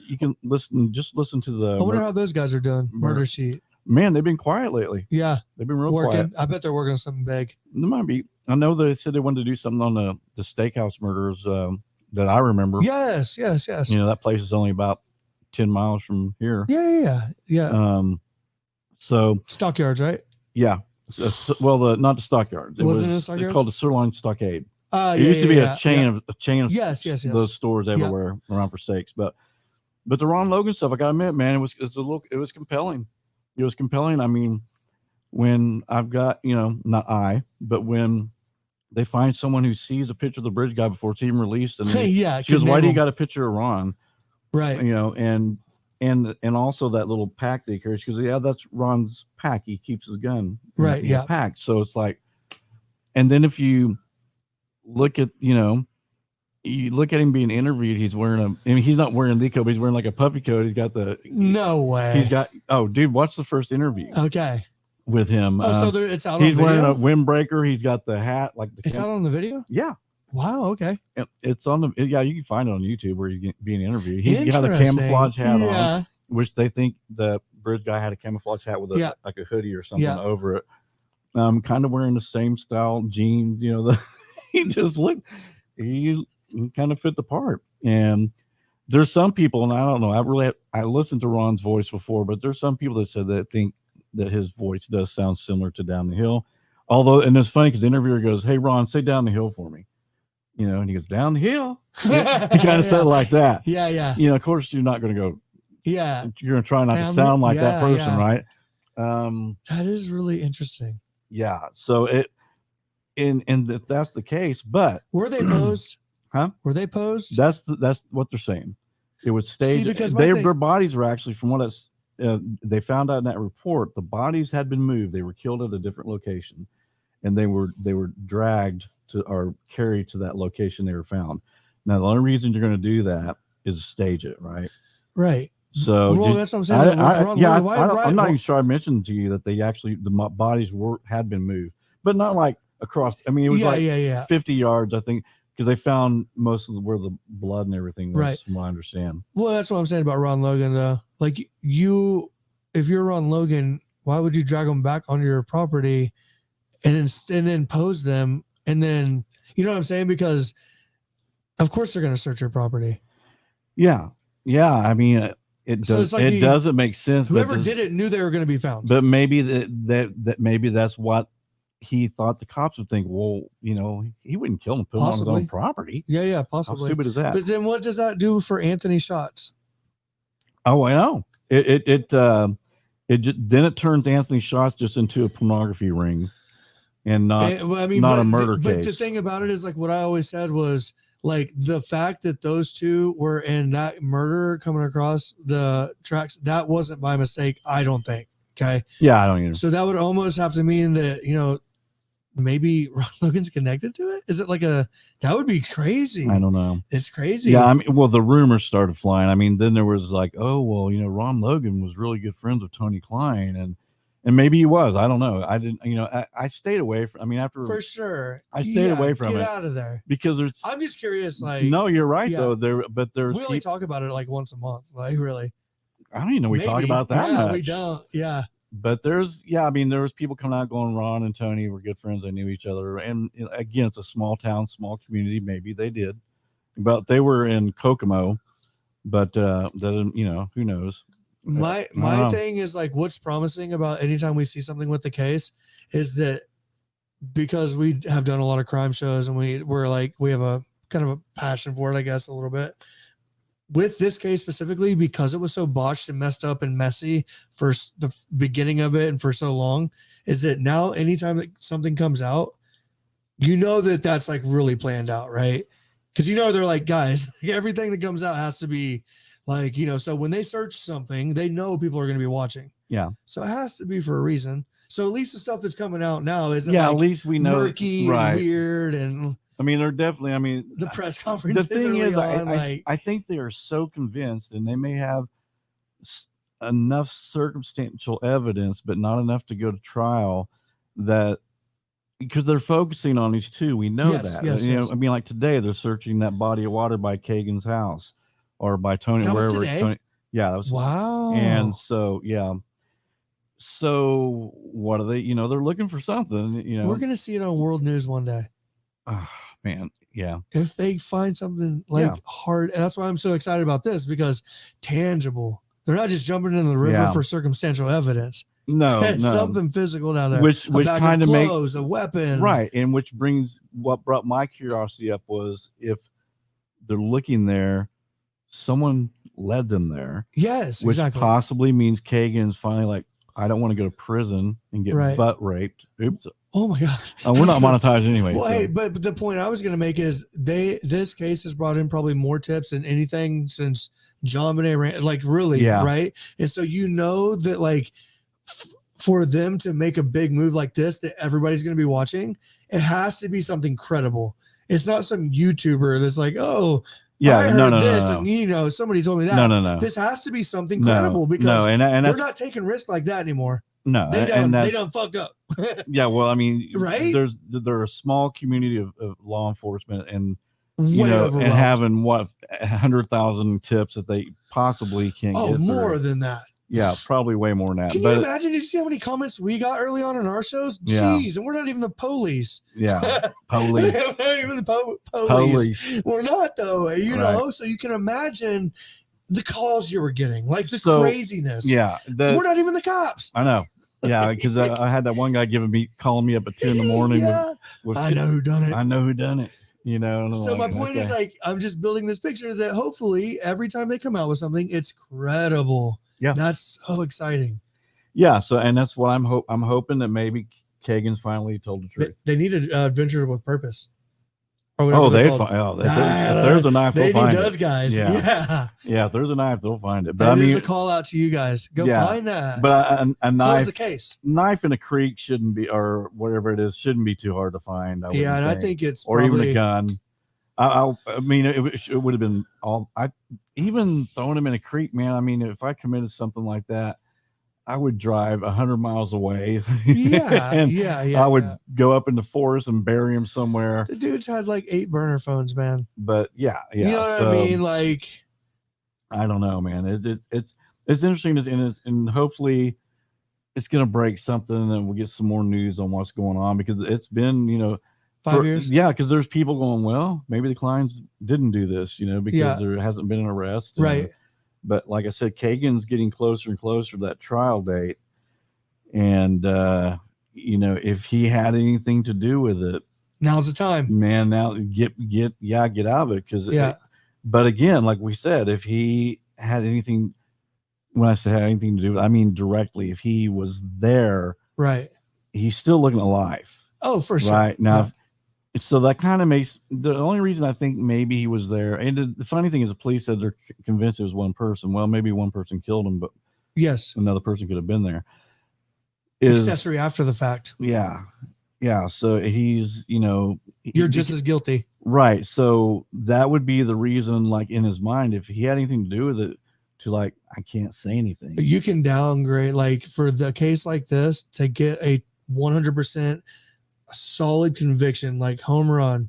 you can listen. Just listen to the. I wonder how those guys are doing. Murder Sheet. Man, they've been quiet lately. Yeah, they've been real working. Quiet. I bet they're working on something big. There might be. I know they said they wanted to do something on the steakhouse murders that I remember. Yes. You know, that place is only about 10 miles from here. Yeah. So Stockyards, right? Yeah. So, well, not the Stockyards. It Wasn't was it called the Sirloin Stockade. It used to be a chain of yes. those stores everywhere around for steaks. But the Ron Logan stuff, I gotta admit, man, it was compelling. It was compelling. I mean, when I've got, but when they find someone who sees a picture of the bridge guy before it's even released, and she goes, "Why do you got a picture of Ron?" Right. You know, and also that little pack they carry. She goes, "Yeah, that's Ron's pack. He keeps his gun packed." So it's like, and then if you look at, you look at him being interviewed, he's wearing he's not wearing the coat, but he's wearing like a puffy coat. He's got no way. He's got, dude, watch the first interview. Okay. With him. So it's out on he's video? wearing a windbreaker. He's got the hat. It's out on the video? Yeah. Wow. Okay. It's on you can find it on YouTube where he's being interviewed. He's got a camouflage hat on, which they think the bridge guy had a camouflage hat with like a hoodie or something over it. Kind of wearing the same style jeans, he just looked, he kind of fit the part. And there's some people, and I don't know, I listened to Ron's voice before, but there's some people that said that think that his voice does sound similar to Down the Hill. Although, and it's funny because the interviewer goes, "Hey Ron, say Down the Hill for me." And he goes, "Down the hill." He kind of said it like that. Yeah. Of course you're not going to go. Yeah. You're going to try not to sound like that person, right? That is really interesting. Yeah. So and that's the case, but were they posed? Huh? Were they posed? That's what they're saying. It was staged. Because their bodies were actually, from what they found out in that report, the bodies had been moved. They were killed at a different location, and they were dragged to or carried to that location they were found. Now, the only reason you're going to do that is stage it, right? Right. So, that's what I'm saying. I'm not even sure I mentioned to you that they actually the bodies had been moved, but not like across. I mean, it was 50 yards, I think, because they found most of where the blood and everything was, right, from what I understand. Well, that's what I'm saying about Ron Logan, though. Like, if you're Ron Logan, why would you drag them back onto your property and then pose them? And then, you know what I'm saying? Because, of course, they're going to search your property. Yeah. I mean, it doesn't make sense. Whoever did it knew they were going to be found. But maybe that maybe that's what he thought the cops would think. Well, he wouldn't kill him, put him on his own property. Yeah, possibly. How stupid is that? But then what does that do for Anthony Shots? Oh, I know. It then turns Anthony Shots just into a pornography ring, and not a murder case. But the thing about it is, like, what I always said was, like, the fact that those two were in that murder coming across the tracks, that wasn't by mistake, I don't think. Okay. Yeah, I don't either. So that would almost have to mean that, maybe Ron Logan's connected to it. Is it like that would be crazy. I don't know. It's crazy. Yeah. I mean, well, the rumors started flying. I mean, then there was like, oh, well, Ron Logan was really good friends with Tony Klein. And maybe he was. I don't know. I didn't. I stayed away from. I mean, after For sure, I stayed away from get it out of there. because there's. I'm just curious. Like, no, you're right yeah. though. There's. We only talk about it like once a month. Like, really. I don't even know we talk about that much. We don't. Yeah. But there was people coming out going, Ron and Tony were good friends. They knew each other. And again, it's a small town, small community. Maybe they did, but they were in Kokomo. But doesn't who knows? My thing is like, what's promising about anytime we see something with the case is that because we have done a lot of crime shows and we're like, we have a kind of a passion for it, I guess, a little bit. With this case specifically, because it was so botched and messed up and messy for the beginning of it and for so long, is that now anytime that something comes out, that's like really planned out, right? Because they're like, guys, everything that comes out has to be like, so when they search something, they know people are going to be watching. Yeah. So it has to be for a reason. So at least the stuff that's coming out now isn't like at least we know murky and weird. And I mean, they're definitely, the press conference. The thing is, I think they are so convinced, and they may have enough circumstantial evidence, but not enough to go to trial, that because they're focusing on these two. We know that. Yes. I mean, like today, they're searching that body of water by Kagan's house or by Tony, that wherever. Was today? Tony, yeah, that was. Wow. And so, yeah. So what are they? They're looking for something. We're gonna see it on world news one day. Oh, man, yeah. If they find something like hard, that's why I'm so excited about this, because tangible. They're not just jumping in the river for circumstantial evidence. No, something physical down there. Which kind of makes a weapon, right? And which brings what brought my curiosity up was if they're looking there, someone led them there. Yes, which exactly. Possibly means Kagan's finally like, I don't want to go to prison and get butt raped. Oops. Oh my God. We're not monetized anyway. Well, hey, but the point I was going to make is this case has brought in probably more tips than anything since John Bonet ran, like really, right? And so that like for them to make a big move like this that everybody's going to be watching, it has to be something credible. It's not some YouTuber that's like, oh, I heard this, and somebody told me that. No. This has to be something credible because and they're not taking risks like that anymore. No, they don't fuck up. Yeah, well, I mean, right? There's a small community of law enforcement, and and having 100,000 tips that they possibly can't get. Oh, more than that. Yeah, probably way more than that. Can you imagine? Did you see how many comments we got early on in our shows? Jeez, and we're not even the police. Yeah, police. We're not even the police. We're not though. Know, so you can imagine the calls you were getting, like the craziness. Yeah, we're not even the cops. I know. Yeah, because I had that one guy calling me up at 2 a.m. with I know who done it. I know who done it. So my point is, like, I'm just building this picture that hopefully every time they come out with something, it's credible. Yeah, that's so exciting. Yeah, so and that's what I'm hoping that maybe Kagan's finally told the truth. They need an adventure with purpose. If there's a knife, they'll find those guys. Yeah. If there's a knife, they'll find it. But that is a call out to you guys. Go find that. But a knife, the case. Knife in a creek shouldn't be, or whatever it is, shouldn't be too hard to find. I think it's or even a gun. I mean, it would have been all. Even throwing him in a creek, man. I mean, if I committed something like that, I would drive 100 miles away. I would go up in the forest and bury him somewhere. The dude's had like 8 burner phones, man. But yeah. You know what I mean? Like, I don't know, man. It's interesting, and hopefully it's gonna break something, and we'll get some more news on what's going on, because it's been 5 years. Yeah, because there's people going, well, maybe the Kleins didn't do this, because there hasn't been an arrest, right? But like I said, Kagan's getting closer and closer to that trial date. And, if he had anything to do with it, now's the time, man. Now get out of it. But again, like we said, if he had anything, when I say had anything to do with it, I mean directly, if he was there, right, he's still looking alive. Oh, for sure. Right. Now, so that kind of makes the only reason I think maybe he was there. And the funny thing is, the police said they're convinced it was one person. Well, maybe one person killed him, but yes, another person could have been there. Accessory after the fact. Yeah. So he's, you're just as guilty. Right. So that would be the reason, like in his mind, if he had anything to do with it, to like, I can't say anything. You can downgrade, like for the case like this, to get a 100% solid conviction, like home run.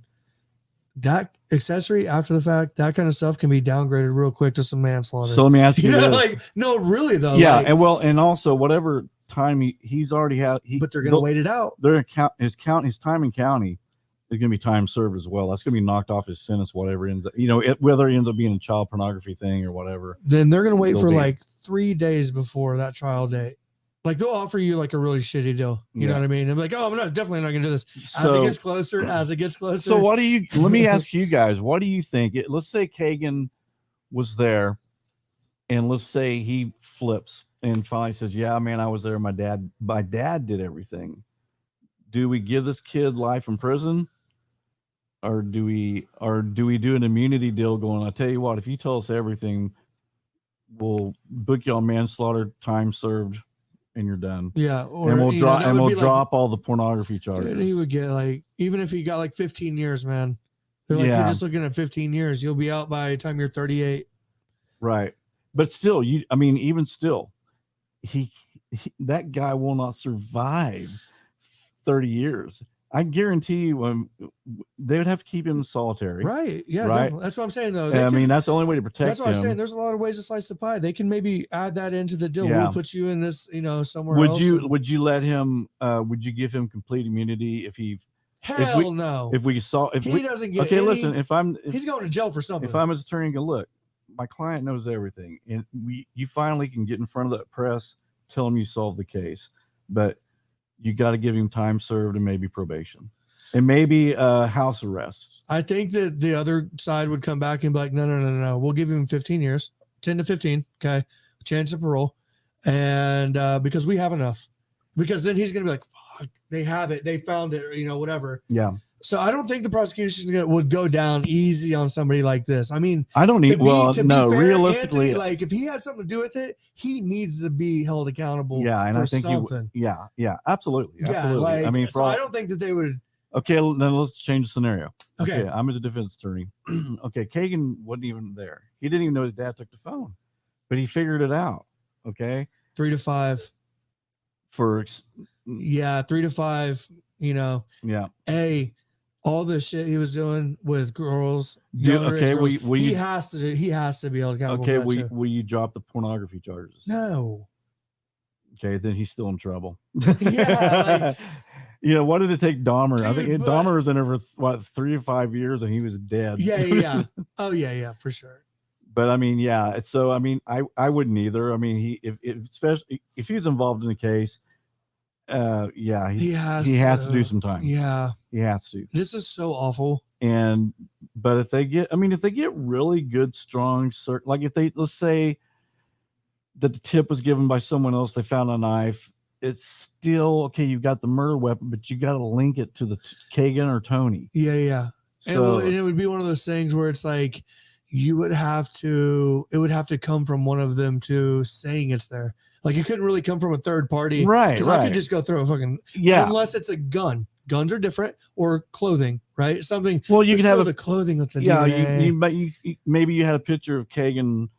That accessory after the fact, that kind of stuff can be downgraded real quick to some manslaughter. So let me ask you this. Like, no, really though. Yeah, like, and also whatever time he's already had, but they're gonna wait it out. They're his time in county is going to be time served as well. That's going to be knocked off his sentence, whatever ends up, whether it ends up being a child pornography thing or whatever. Then they're going to wait for like 3 days before that trial date. Like they'll offer you like a really shitty deal. You know what I mean? I'm like, oh, I'm definitely not going to do this. As it gets closer. So let me ask you guys, what do you think? Let's say Kagan was there and let's say he flips and finally says, yeah, man, I was there. My dad did everything. Do we give this kid life in prison? Or do we do an immunity deal going, I'll tell you what, if you tell us everything, we'll book you on manslaughter, time served, and you're done. Yeah. Or, and we'll drop all the pornography charges. And he would get like, even if he got like 15 years, man, they're like, you're just looking at 15 years. You'll be out by the time you're 38. Right. But still, even still, he that guy will not survive 30 years. I guarantee you, they would have to keep him solitary. Right. Yeah. Right. Definitely. That's what I'm saying, though. That's the only way to protect him. That's what I'm saying. There's a lot of ways to slice the pie. They can maybe add that into the deal. We'll put you in this, somewhere else. Would you let him? Would you give him complete immunity if he? No. If he doesn't get. Okay, listen. He's going to jail for something. If I'm his attorney, go look. My client knows everything, and you finally can get in front of the press, tell him you solved the case, but you got to give him time served and maybe probation. And maybe house arrest. I think that the other side would come back and be like, no. We'll give him 15 years, 10 to 15. Okay. Chance of parole. And because we have enough. Because then he's going to be like, fuck, they have it. They found it, whatever. Yeah. So I don't think the prosecution would go down easy on somebody like this. I mean, I don't need, realistically, Anthony, like if he had something to do with it, he needs to be held accountable. Yeah. And I think something. Yeah, absolutely. Yeah, absolutely. I mean, I don't think that they would. Okay, then let's change the scenario. Okay. I'm as a defense attorney. Okay, Kagan wasn't even there. He didn't even know his dad took the phone, but he figured it out. Okay. 3 to 5. 3 to 5, Yeah. All the shit he was doing with girls. Okay. Girls, he has to be held accountable. Okay. Will you drop the pornography charges? No. Okay. Then he's still in trouble. Yeah. What did it take Dahmer? I think Dahmer was in there for 3 to 5 years and he was dead. Yeah. Oh yeah, for sure. But I mean, yeah. So I mean, I wouldn't either. I mean, especially if he was involved in the case, he has to do some time. Yeah, he has to. This is so awful. But if they get really good, strong, like let's say that the tip was given by someone else, they found a knife. It's still okay. You've got the murder weapon, but you got to link it to the Kagan or Tony. Yeah. So, and it would be one of those things where it's like it would have to come from one of them to saying it's there. Like it couldn't really come from a third party, right? Because I could just go throw a fucking unless it's a gun. Guns are different, or clothing, right? Something. Well, you can have the clothing with the DNA. Maybe you had a picture of Kagan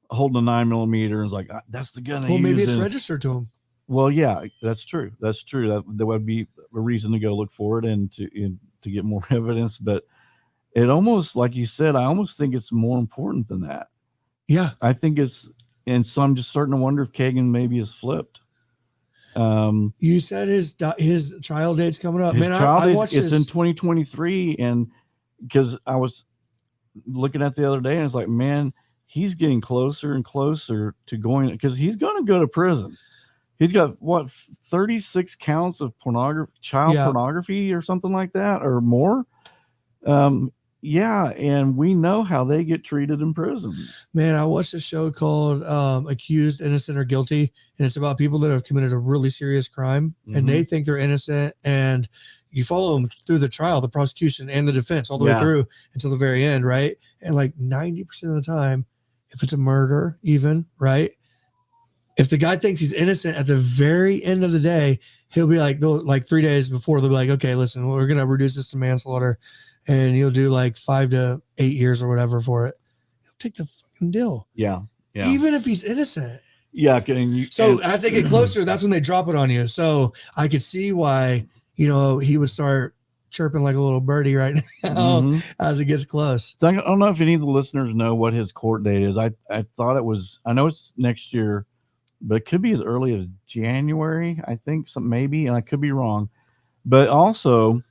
holding a 9mm and it's like that's the gun. Well, maybe it's registered to him. Well, yeah, that's true. That would be a reason to go look for it and to get more evidence. But it almost, like you said, I almost think it's more important than that. Yeah, I think it's, and so I'm just starting to wonder if Kagan maybe is flipped. You said his trial date's coming up. His Man, trial date, it's in 2023, and because I was looking at the other day, and it's like, man, he's getting closer and closer to going, because he's going to go to prison. He's got 36 counts of child pornography or something like that, or more. And we know how they get treated in prison. Man, I watched a show called Accused, Innocent, or Guilty, and it's about people that have committed a really serious crime, and they think they're innocent, and you follow them through the trial, the prosecution, and the defense all the way through until the very end, right? And like 90% of the time, if it's a murder, even, right? If the guy thinks he's innocent at the very end of the day, he'll be like 3 days before, they'll be like, okay, listen, we're going to reduce this to manslaughter, and he'll do like 5 to 8 years or whatever for it. He'll take the fucking deal. Yeah. even if he's innocent. Yeah. And as they get closer, that's when they drop it on you. So I could see why, he would start chirping like a little birdie right now as it gets close. So I don't know if any of the listeners know what his court date is. I thought it was, I know it's next year, but it could be as early as January, I think, maybe, and I could be wrong. But also,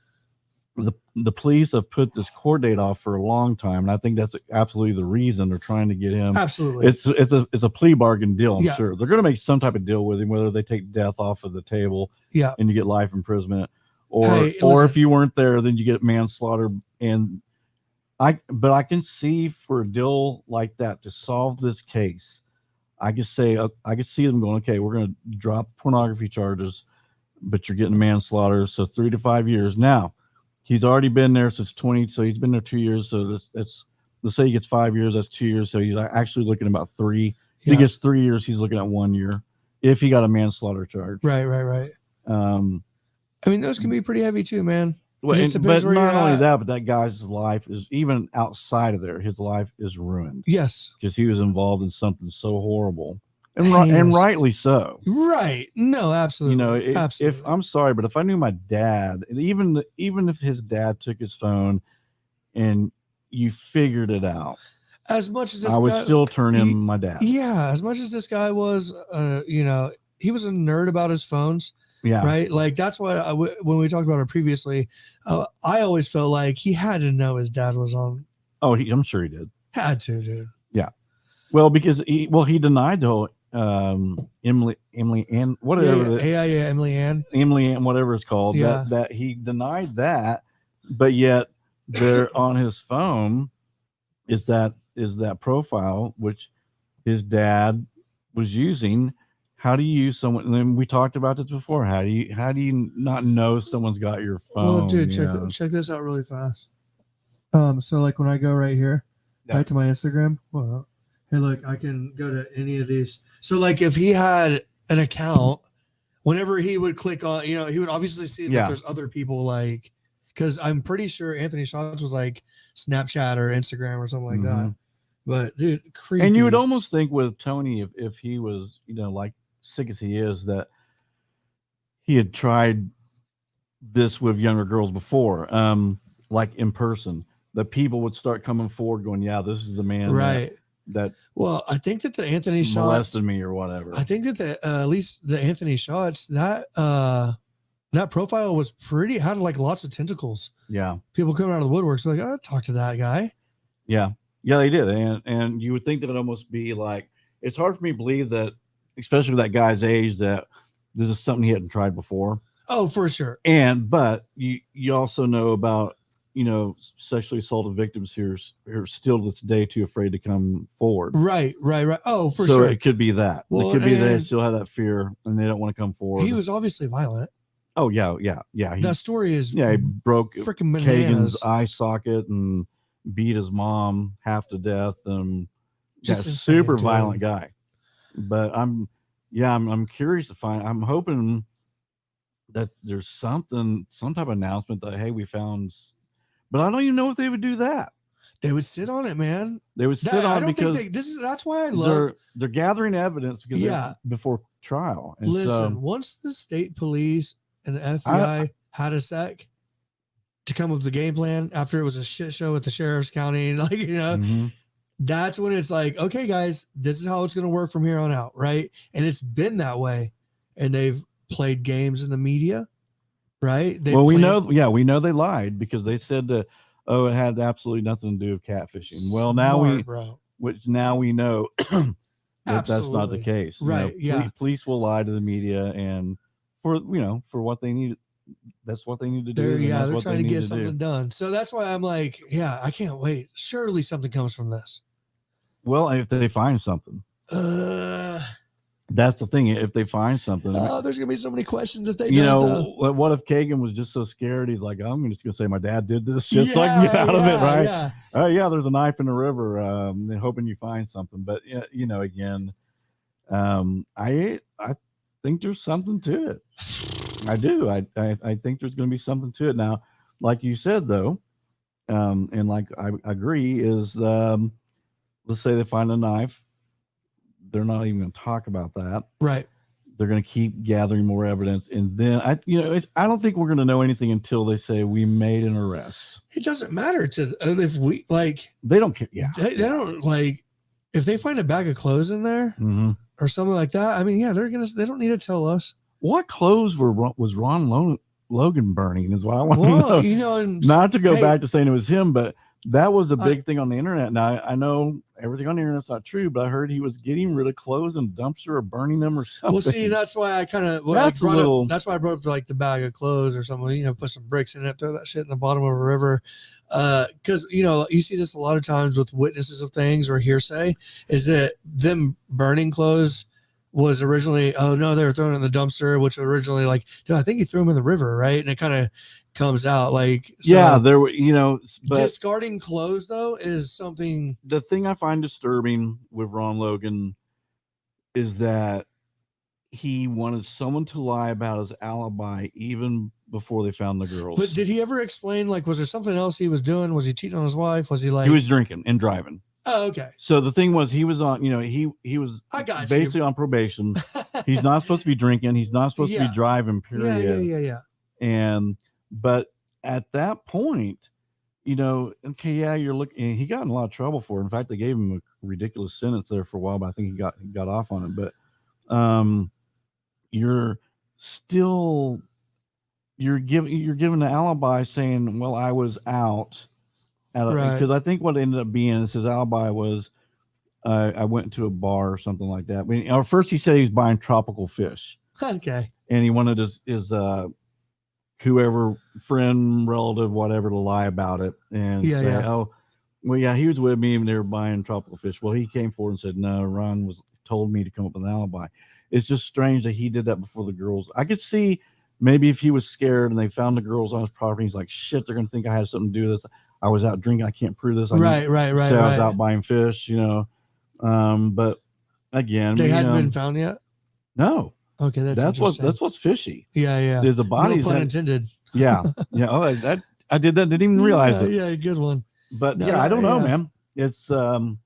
the police have put this court date off for a long time, and I think that's absolutely the reason they're trying to get him. Absolutely, it's a plea bargain deal. I'm sure they're going to make some type of deal with him, whether they take death off of the table, and you get life imprisonment, or if you weren't there, then you get manslaughter. And I can see for a deal like that to solve this case, I could see them going, okay, we're going to drop pornography charges, but you're getting manslaughter, so 3 to 5 years now. He's already been there since 20, so he's been there 2 years. So that's let's say he gets 5 years, that's 2 years. So he's actually looking at about 3. If he gets 3 years, he's looking at 1 year if he got a manslaughter charge. Right. I mean, those can be pretty heavy too, man. Well, but not only that, but that guy's life is, even outside of there, his life is ruined. Yes, because he was involved in something so horrible. And rightly so. Right. No, absolutely. If I'm sorry, but if I knew my dad, even if his dad took his phone and you figured it out, as much as I would still turn him my dad. Yeah. As much as this guy was, he was a nerd about his phones. Yeah. Right. Like that's why when we talked about it previously, I always felt like he had to know his dad was on. Oh, I'm sure he did. Had to, dude. Yeah. Well, because he denied the whole Emily Ann, whatever. Emily Ann, whatever it's called. Yeah. That he denied that, but yet there on his phone is that profile which his dad was using. How do you use someone? And then we talked about this before. How do you not know someone's got your phone? Well, dude, check this out really fast. So like when I go right here, right to my Instagram. Well, hey, look, I can go to any of these. So like if he had an account, whenever he would click on, he would obviously see that there's other people like, because I'm pretty sure Anthony Shots was like Snapchat or Instagram or something like that. But dude, creepy. And you would almost think with Tony, if he was, like sick as he is, that he had tried this with younger girls before, like in person, that people would start coming forward going, yeah, this is the man. Right. Well, I think that the Anthony Shots molested me or whatever. I think that at least the Anthony Shots, that profile was had like lots of tentacles. Yeah. People coming out of the woodworks like, I'll talk to that guy. Yeah. Yeah, they did. And you would think that it'd almost be like, it's hard for me to believe that, especially with that guy's age, that this is something he hadn't tried before. Oh, for sure. But you also know about, sexually assaulted victims who are still to this day too afraid to come forward. Right. Oh, for sure. So it could be that. Well, it could be they still have that fear and they don't want to come forward. He was obviously violent. Oh, yeah. That story is he broke freaking Kagan's eye socket and beat his mom half to death, and just a super violent guy. But I'm curious to find. I'm hoping that there's some type of announcement that, hey, we found. But I don't even know if they would do that. They would sit on it, man. They would sit on it because that's why I love. They're gathering evidence because before trial. And listen, once the state police and the FBI had a sec to come up with the game plan after it was a shit show at the sheriff's county, that's when it's like, okay, guys, this is how it's going to work from here on out, right? And it's been that way, and they've played games in the media, right? We know they lied because they said that, it had absolutely nothing to do with catfishing. Well, now we know that that's not the case, right? Police will lie to the media, and for what they need. That's what they need to do. They're trying to get something done. So that's why I'm like, I can't wait. Surely something comes from this. Well, if they find something, that's the thing. If they find something, there's gonna be so many questions if they. What if Kagan was just so scared? He's like, I'm just gonna say my dad did this shit, so I can get out of it, right? Yeah. Oh yeah, there's a knife in the river. Hoping you find something, but again, I think there's something to it. I do. I think there's going to be something to it. Now, like you said, though, and like I agree, is let's say they find a knife. they're not even going to talk about that. Right. They're going to keep gathering more evidence, and then I don't think we're going to know anything until they say we made an arrest. It doesn't matter to if we like. They don't care. Yeah, they don't like if they find a bag of clothes in there or something like that. I mean, yeah, they don't need to tell us. What clothes was Ron Logan burning? Is what I want to know. You know, and, not to go back to saying it was him, but that was a big thing on the internet. Now I know everything on the internet's not true, but I heard he was getting rid of clothes in a dumpster or burning them or something. Well, see, that's why I kind of that's why I brought up like the bag of clothes or something. You know, put some bricks in it, throw that shit in the bottom of a river. Because you see this a lot of times with witnesses of things or hearsay, is that them burning clothes was originally, oh no, they were thrown in the dumpster, which originally like, no, I think he threw them in the river, right? And it kind of comes out like, so yeah, there were, but discarding clothes though is something. The thing I find disturbing with Ron Logan is that he wanted someone to lie about his alibi even before they found the girls. But did he ever explain, like, was there something else he was doing? Was he cheating on his wife? Was he like, he was drinking and driving? Oh, okay. So the thing was, he was on, he was basically on probation. He's not supposed to be drinking. He's not supposed to be driving, period. Yeah. But at that point, okay, yeah, you're looking, he got in a lot of trouble for it. In fact, they gave him a ridiculous sentence there for a while, but I think he got off on it. But you're given an alibi saying, well, I was out. Because I think what ended up being is his alibi was I went to a bar or something like that. I mean, first he said he was buying tropical fish. Okay. And he wanted his whoever, friend, relative, whatever, to lie about it and say, oh, well, yeah, he was with me and they were buying tropical fish. Well, he came forward and said, no, Ron told me to come up with an alibi. It's just strange that he did that before the girls. I could see maybe if he was scared and they found the girls on his property, he's like, shit, they're going to think I had something to do with this. I was out drinking. I can't prove this. Right. I was out buying fish, but again, they hadn't been found yet. No. Okay, that's what's fishy. Yeah. There's a body. No pun intended. Yeah. Oh, I did that. Didn't even realize it. Yeah, good one. But I don't know, man. It's so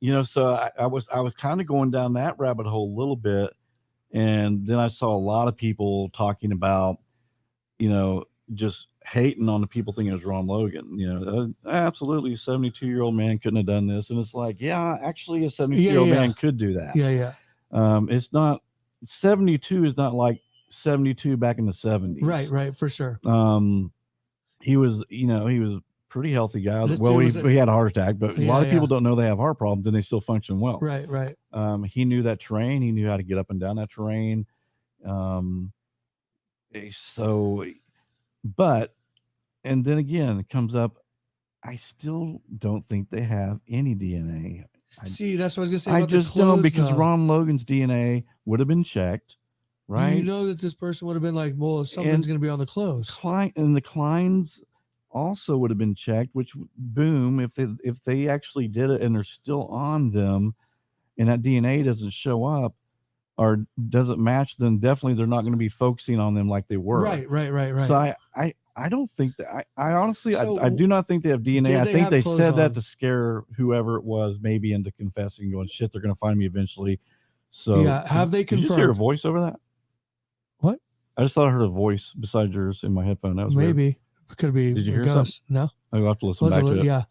I was kind of going down that rabbit hole a little bit, and then I saw a lot of people talking about, just hating on the people thinking it was Ron Logan. Absolutely, a 72-year-old man couldn't have done this, and it's like, yeah, actually, a 72-year-old man could do that. Yeah. It's not 72 is not like 72 back in the 70s. Right, for sure. He was a pretty healthy guy. He had a heart attack, but a lot of people don't know they have heart problems and they still function well. Right. He knew that terrain. He knew how to get up and down that terrain. And then again, it comes up, I still don't think they have any DNA. See, that's what I was going to say. I just don't, because Ron Logan's DNA would have been checked, right? You know that this person would have been like, well, something's going to be on the clothes. And the Kleins also would have been checked, which, boom, if they actually did it and they're still on them and that DNA doesn't show up or doesn't match, then definitely they're not going to be focusing on them like they were. Right. So I don't think that I honestly, I do not think they have DNA. I think they said that to scare whoever it was maybe into confessing, going, shit, they're going to find me eventually. So yeah, have they confirmed? Did you just hear a voice over that? What? I just thought I heard a voice beside yours in my headphone. That was maybe weird. Could be. Did you hear something? No. I'll have to listen back to it. Yeah.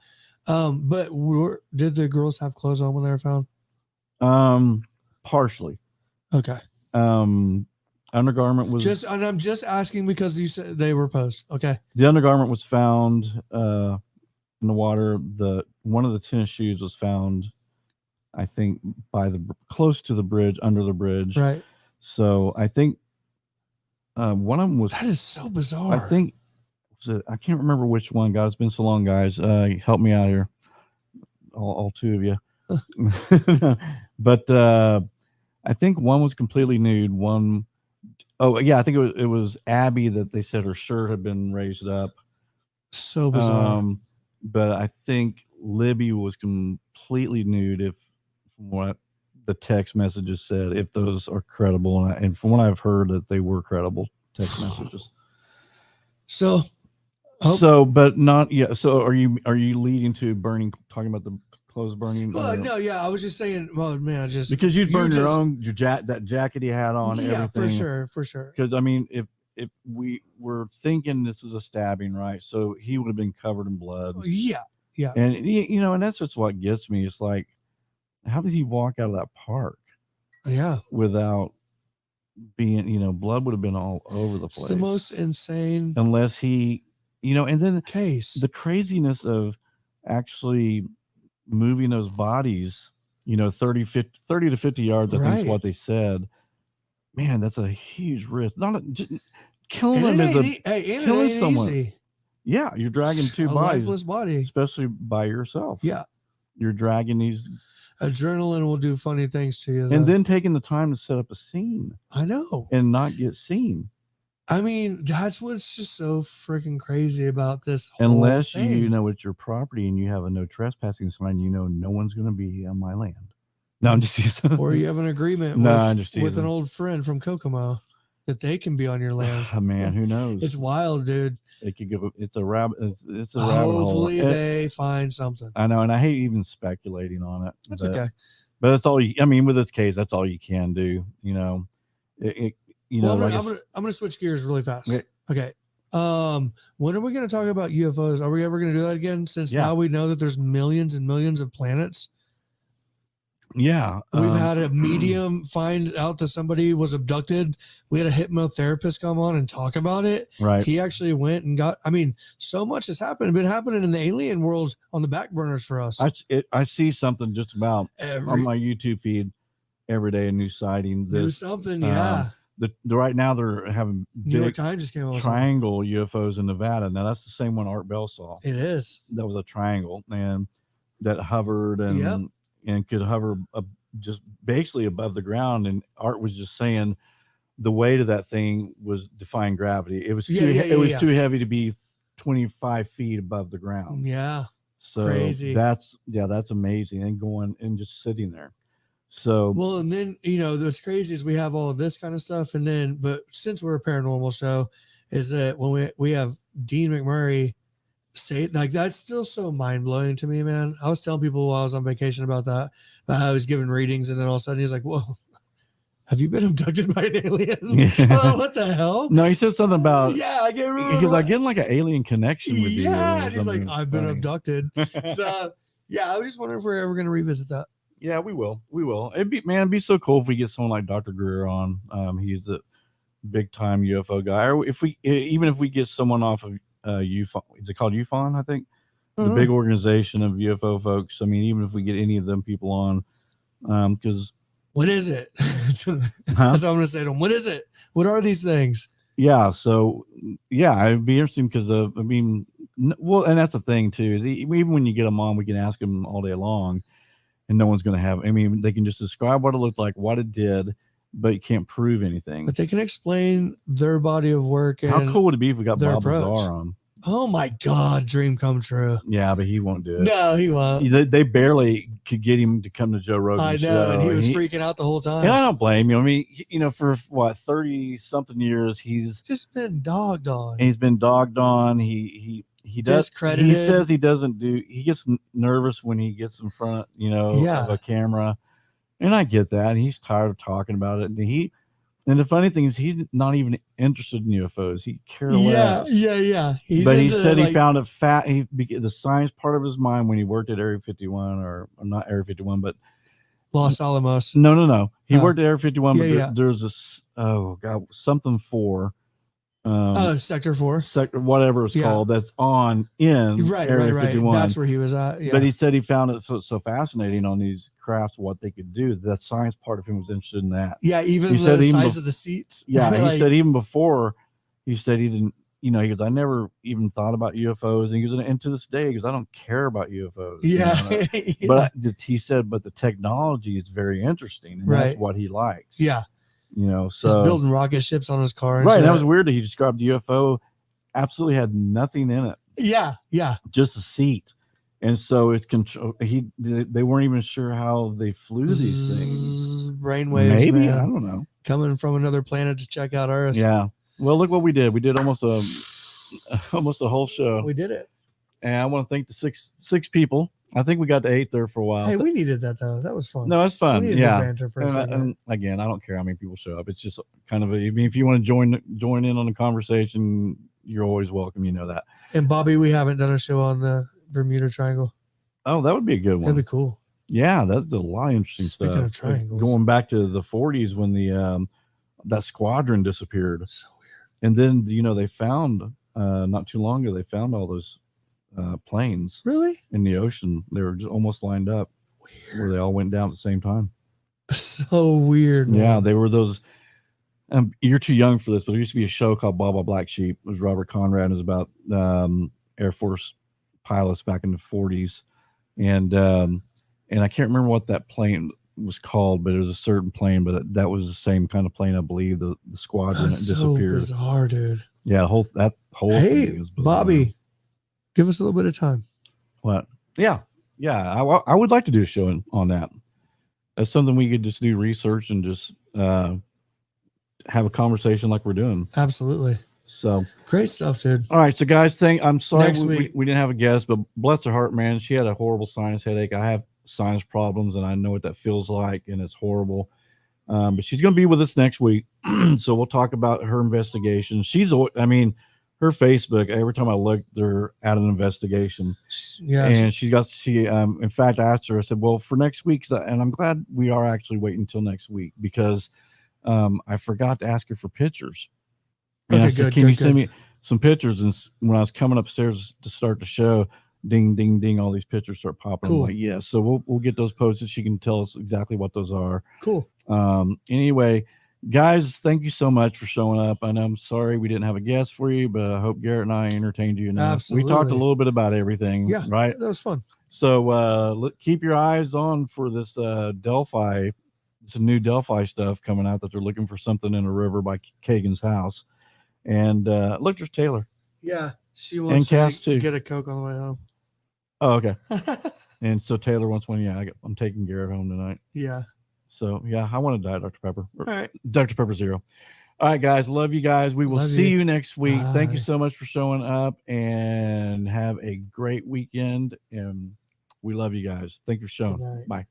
But did the girls have clothes on when they were found? Partially. Okay. Undergarment was and I'm just asking because you said they were post. Okay. The undergarment was found in the water. One of the tennis shoes was found, I think, close to the bridge, under the bridge. Right. So I think one of them was. That is so bizarre. I think I can't remember which one. God, it's been so long, guys. Help me out here, all two of you. But I think one was completely nude. One. Oh yeah, I think it was Abby that they said her shirt had been raised up. So bizarre. But I think Libby was completely nude, from what the text messages said, if those are credible, and from what I've heard, that they were credible text messages. But not yet. So are you leading to talking about the clothes burning? Well, no, yeah, I was just saying. Well, man, just because you'd burn your just- own that jacket he had on. Yeah, everything. for sure. Because I mean, if we were thinking this is a stabbing, right? So he would have been covered in blood. Yeah. And you know, and that's just what gets me. It's like, how did he walk out of that park? Yeah. Without being, you know, blood would have been all over the place. It's the most insane. Unless he, you know, and then case the craziness of actually moving those bodies, you know, 30 to 50 yards, I think is what they said. Man, that's a huge risk. Not just killing them is killing someone. Easy. Yeah, you're dragging two bodies, lifeless body, especially by yourself. Yeah, you're dragging these. Adrenaline will do funny things to you, and then taking the time to set up a scene. I know, and not get seen. I mean, that's what's just so freaking crazy about this whole Unless thing. You know it's your property and you have a no trespassing sign, you know no one's going to be on my land. No, I'm just teasing. Or you have an agreement with an old friend from Kokomo that they can be on your land. Oh, man, who knows? It's wild, dude. It could go. It's a rabbit. It's a rabbit hole. Hopefully they find something. I know, and I hate even speculating on it. That's okay. But that's all. I mean, with this case, that's all you can do. You know, you know. I'm gonna switch gears really fast. Okay. When are we gonna talk about UFOs? Are we ever gonna do that again? Since now we know that there's millions and millions of planets. Yeah, we've had a medium find out that somebody was abducted. We had a hypnotherapist come on and talk about it. Right. He actually went and got. I mean, so much has happened. Been happening in the alien world on the back burners for us. I see something just about on my YouTube feed every day. A new sighting. New something. Yeah. Right now they're having New York Times just came out triangle UFOs in Nevada. Now that's the same one Art Bell saw. It is. That was a triangle and that hovered and could hover just basically above the ground. And Art was just saying the weight of that thing was defying gravity. It was too heavy to be 25 feet above the ground. Yeah. So crazy. That's amazing. And going and just sitting there. So well, and then you know what's crazy is we have all of this kind of stuff, and then but since we're a paranormal show, is that when we have Dean McMurray say like that's still so mind blowing to me, man. I was telling people while I was on vacation about that, I was giving readings, and then all of a sudden he's like, "Whoa, have you been abducted by an alien?" Oh, what the hell? No, he said something about I can't remember. Because I get like an alien connection with you. Yeah, and he's like, "I've been abducted." So yeah, I was just wondering if we're ever going to revisit that. Yeah, we will. It'd be so cool if we get someone like Dr. Greer on. He's a big time UFO guy. Or if we get someone off of UFON, is it called UFON? I think the big organization of UFO folks. I mean, even if we get any of them people on, because what is it? That's what I'm going to say to them. What is it? What are these things? Yeah. So yeah, it'd be interesting because I mean, well, and that's the thing too is even when you get them on, we can ask them all day long. And no one's going to have. I mean, they can just describe what it looked like, what it did, but you can't prove anything. But they can explain their body of work. And how cool would it be if we got Bob approach. Lazar on? Oh my God, dream come true. Yeah, but he won't do it. No, he won't. They barely could get him to come to Joe Rogan's show. I know, and he was freaking out the whole time. And I don't blame him. I mean, you know, for what 30-something years, he's just been dogged on. He's been dogged on. He does. He says he doesn't do. He gets nervous when he gets in front, you know, of a camera, and I get that. He's tired of talking about it, and the funny thing is, he's not even interested in UFOs. He cares less. Yeah. But he said he found it the science part of his mind when he worked at Area 51, or not Area 51, but Los Alamos. No. He worked at Area 51, but there's this. Oh God, something 4. Sector 4, whatever it's called, that's on in Area 51. That's where he was at. Yeah. But he said he found it so fascinating on these crafts, what they could do. The science part of him was interested in that. Yeah, even the size of the seats. Yeah, he said even before, he said he didn't. You know, he goes, I never even thought about UFOs, and he goes, and to this day, he goes, I don't care about UFOs. Yeah, but he said, but the technology is very interesting, and that's what he likes. Yeah. You know, so he's building rocket ships on his car. Right. That was weird that he described the UFO absolutely had nothing in it. Yeah. Just a seat. And so it's control. They weren't even sure how they flew these things. Brainwaves. Maybe, man. I don't know. Coming from another planet to check out Earth. Yeah. Well, look what we did. We did almost a whole show. We did it. And I want to thank the six people I think we got to 8 there for a while. Hey, we needed that though. That was fun. No, it's fun. We needed Yeah. banter for a And, second. and again, I don't care how many people show up. It's just kind of I mean, if you want to join in on the conversation, you're always welcome. You know that. And Bobby, we haven't done a show on the Bermuda Triangle. Oh, that would be a good one. That'd be cool. Yeah, that's a lot of interesting Speaking stuff. of triangles. Going back to the 40s when the that squadron disappeared. So weird. And then they found not too long ago they found all those planes Really? in the ocean. They were just almost lined up. Weird. Where they all went down at the same time. So weird. Man. Yeah, they were those. You're too young for this, but there used to be a show called Baba Black Sheep. It was Robert Conrad. It was about Air Force pilots back in the 40s, and I can't remember what that plane was called, but it was a certain plane. But that was the same kind of plane, I believe. The squadron that disappeared. Bizarre, dude. Yeah, that whole hey, thing is bizarre. Bobby, give us a little bit of time. What? Yeah. I would like to do a show on that. That's something we could just do research and just have a conversation like we're doing. Absolutely. So great stuff, dude. All right, so guys, I'm sorry we didn't have a guest, but bless her heart, man. She had a horrible sinus headache. I have sinus problems, and I know what that feels like, and it's horrible. But she's going to be with us next week, so we'll talk about her investigation. Her Facebook, every time I look, they're at an investigation. Yeah. And in fact, I asked her, I said, well, for next week, and I'm glad we are actually waiting until next week because I forgot to ask her for pictures. And I said, can you send me some pictures? And when I was coming upstairs to start the show, ding, ding, ding, all these pictures start popping. Cool. I'm like, yeah. So we'll get those posted. She can tell us exactly what those are. Cool. Anyway, guys, thank you so much for showing up. And I'm sorry we didn't have a guest for you, but I hope Garrett and I entertained you enough. Absolutely. We talked a little bit about everything. Yeah, right. That was fun. So keep your eyes on for this Delphi. Some new Delphi stuff coming out that they're looking for something in a river by Kagan's house. And look, there's Taylor. Yeah, she wants to get a Coke on the way home. Oh, okay. And so Taylor wants one. Yeah, I'm taking Garrett home tonight. Yeah. So yeah, I want a Diet Dr. Pepper. All right. Dr. Pepper Zero. All right, guys. Love you guys. We will see you next week. Bye. Thank you so much for showing up, and have a great weekend. And we love you guys. Thank you for showing. Bye.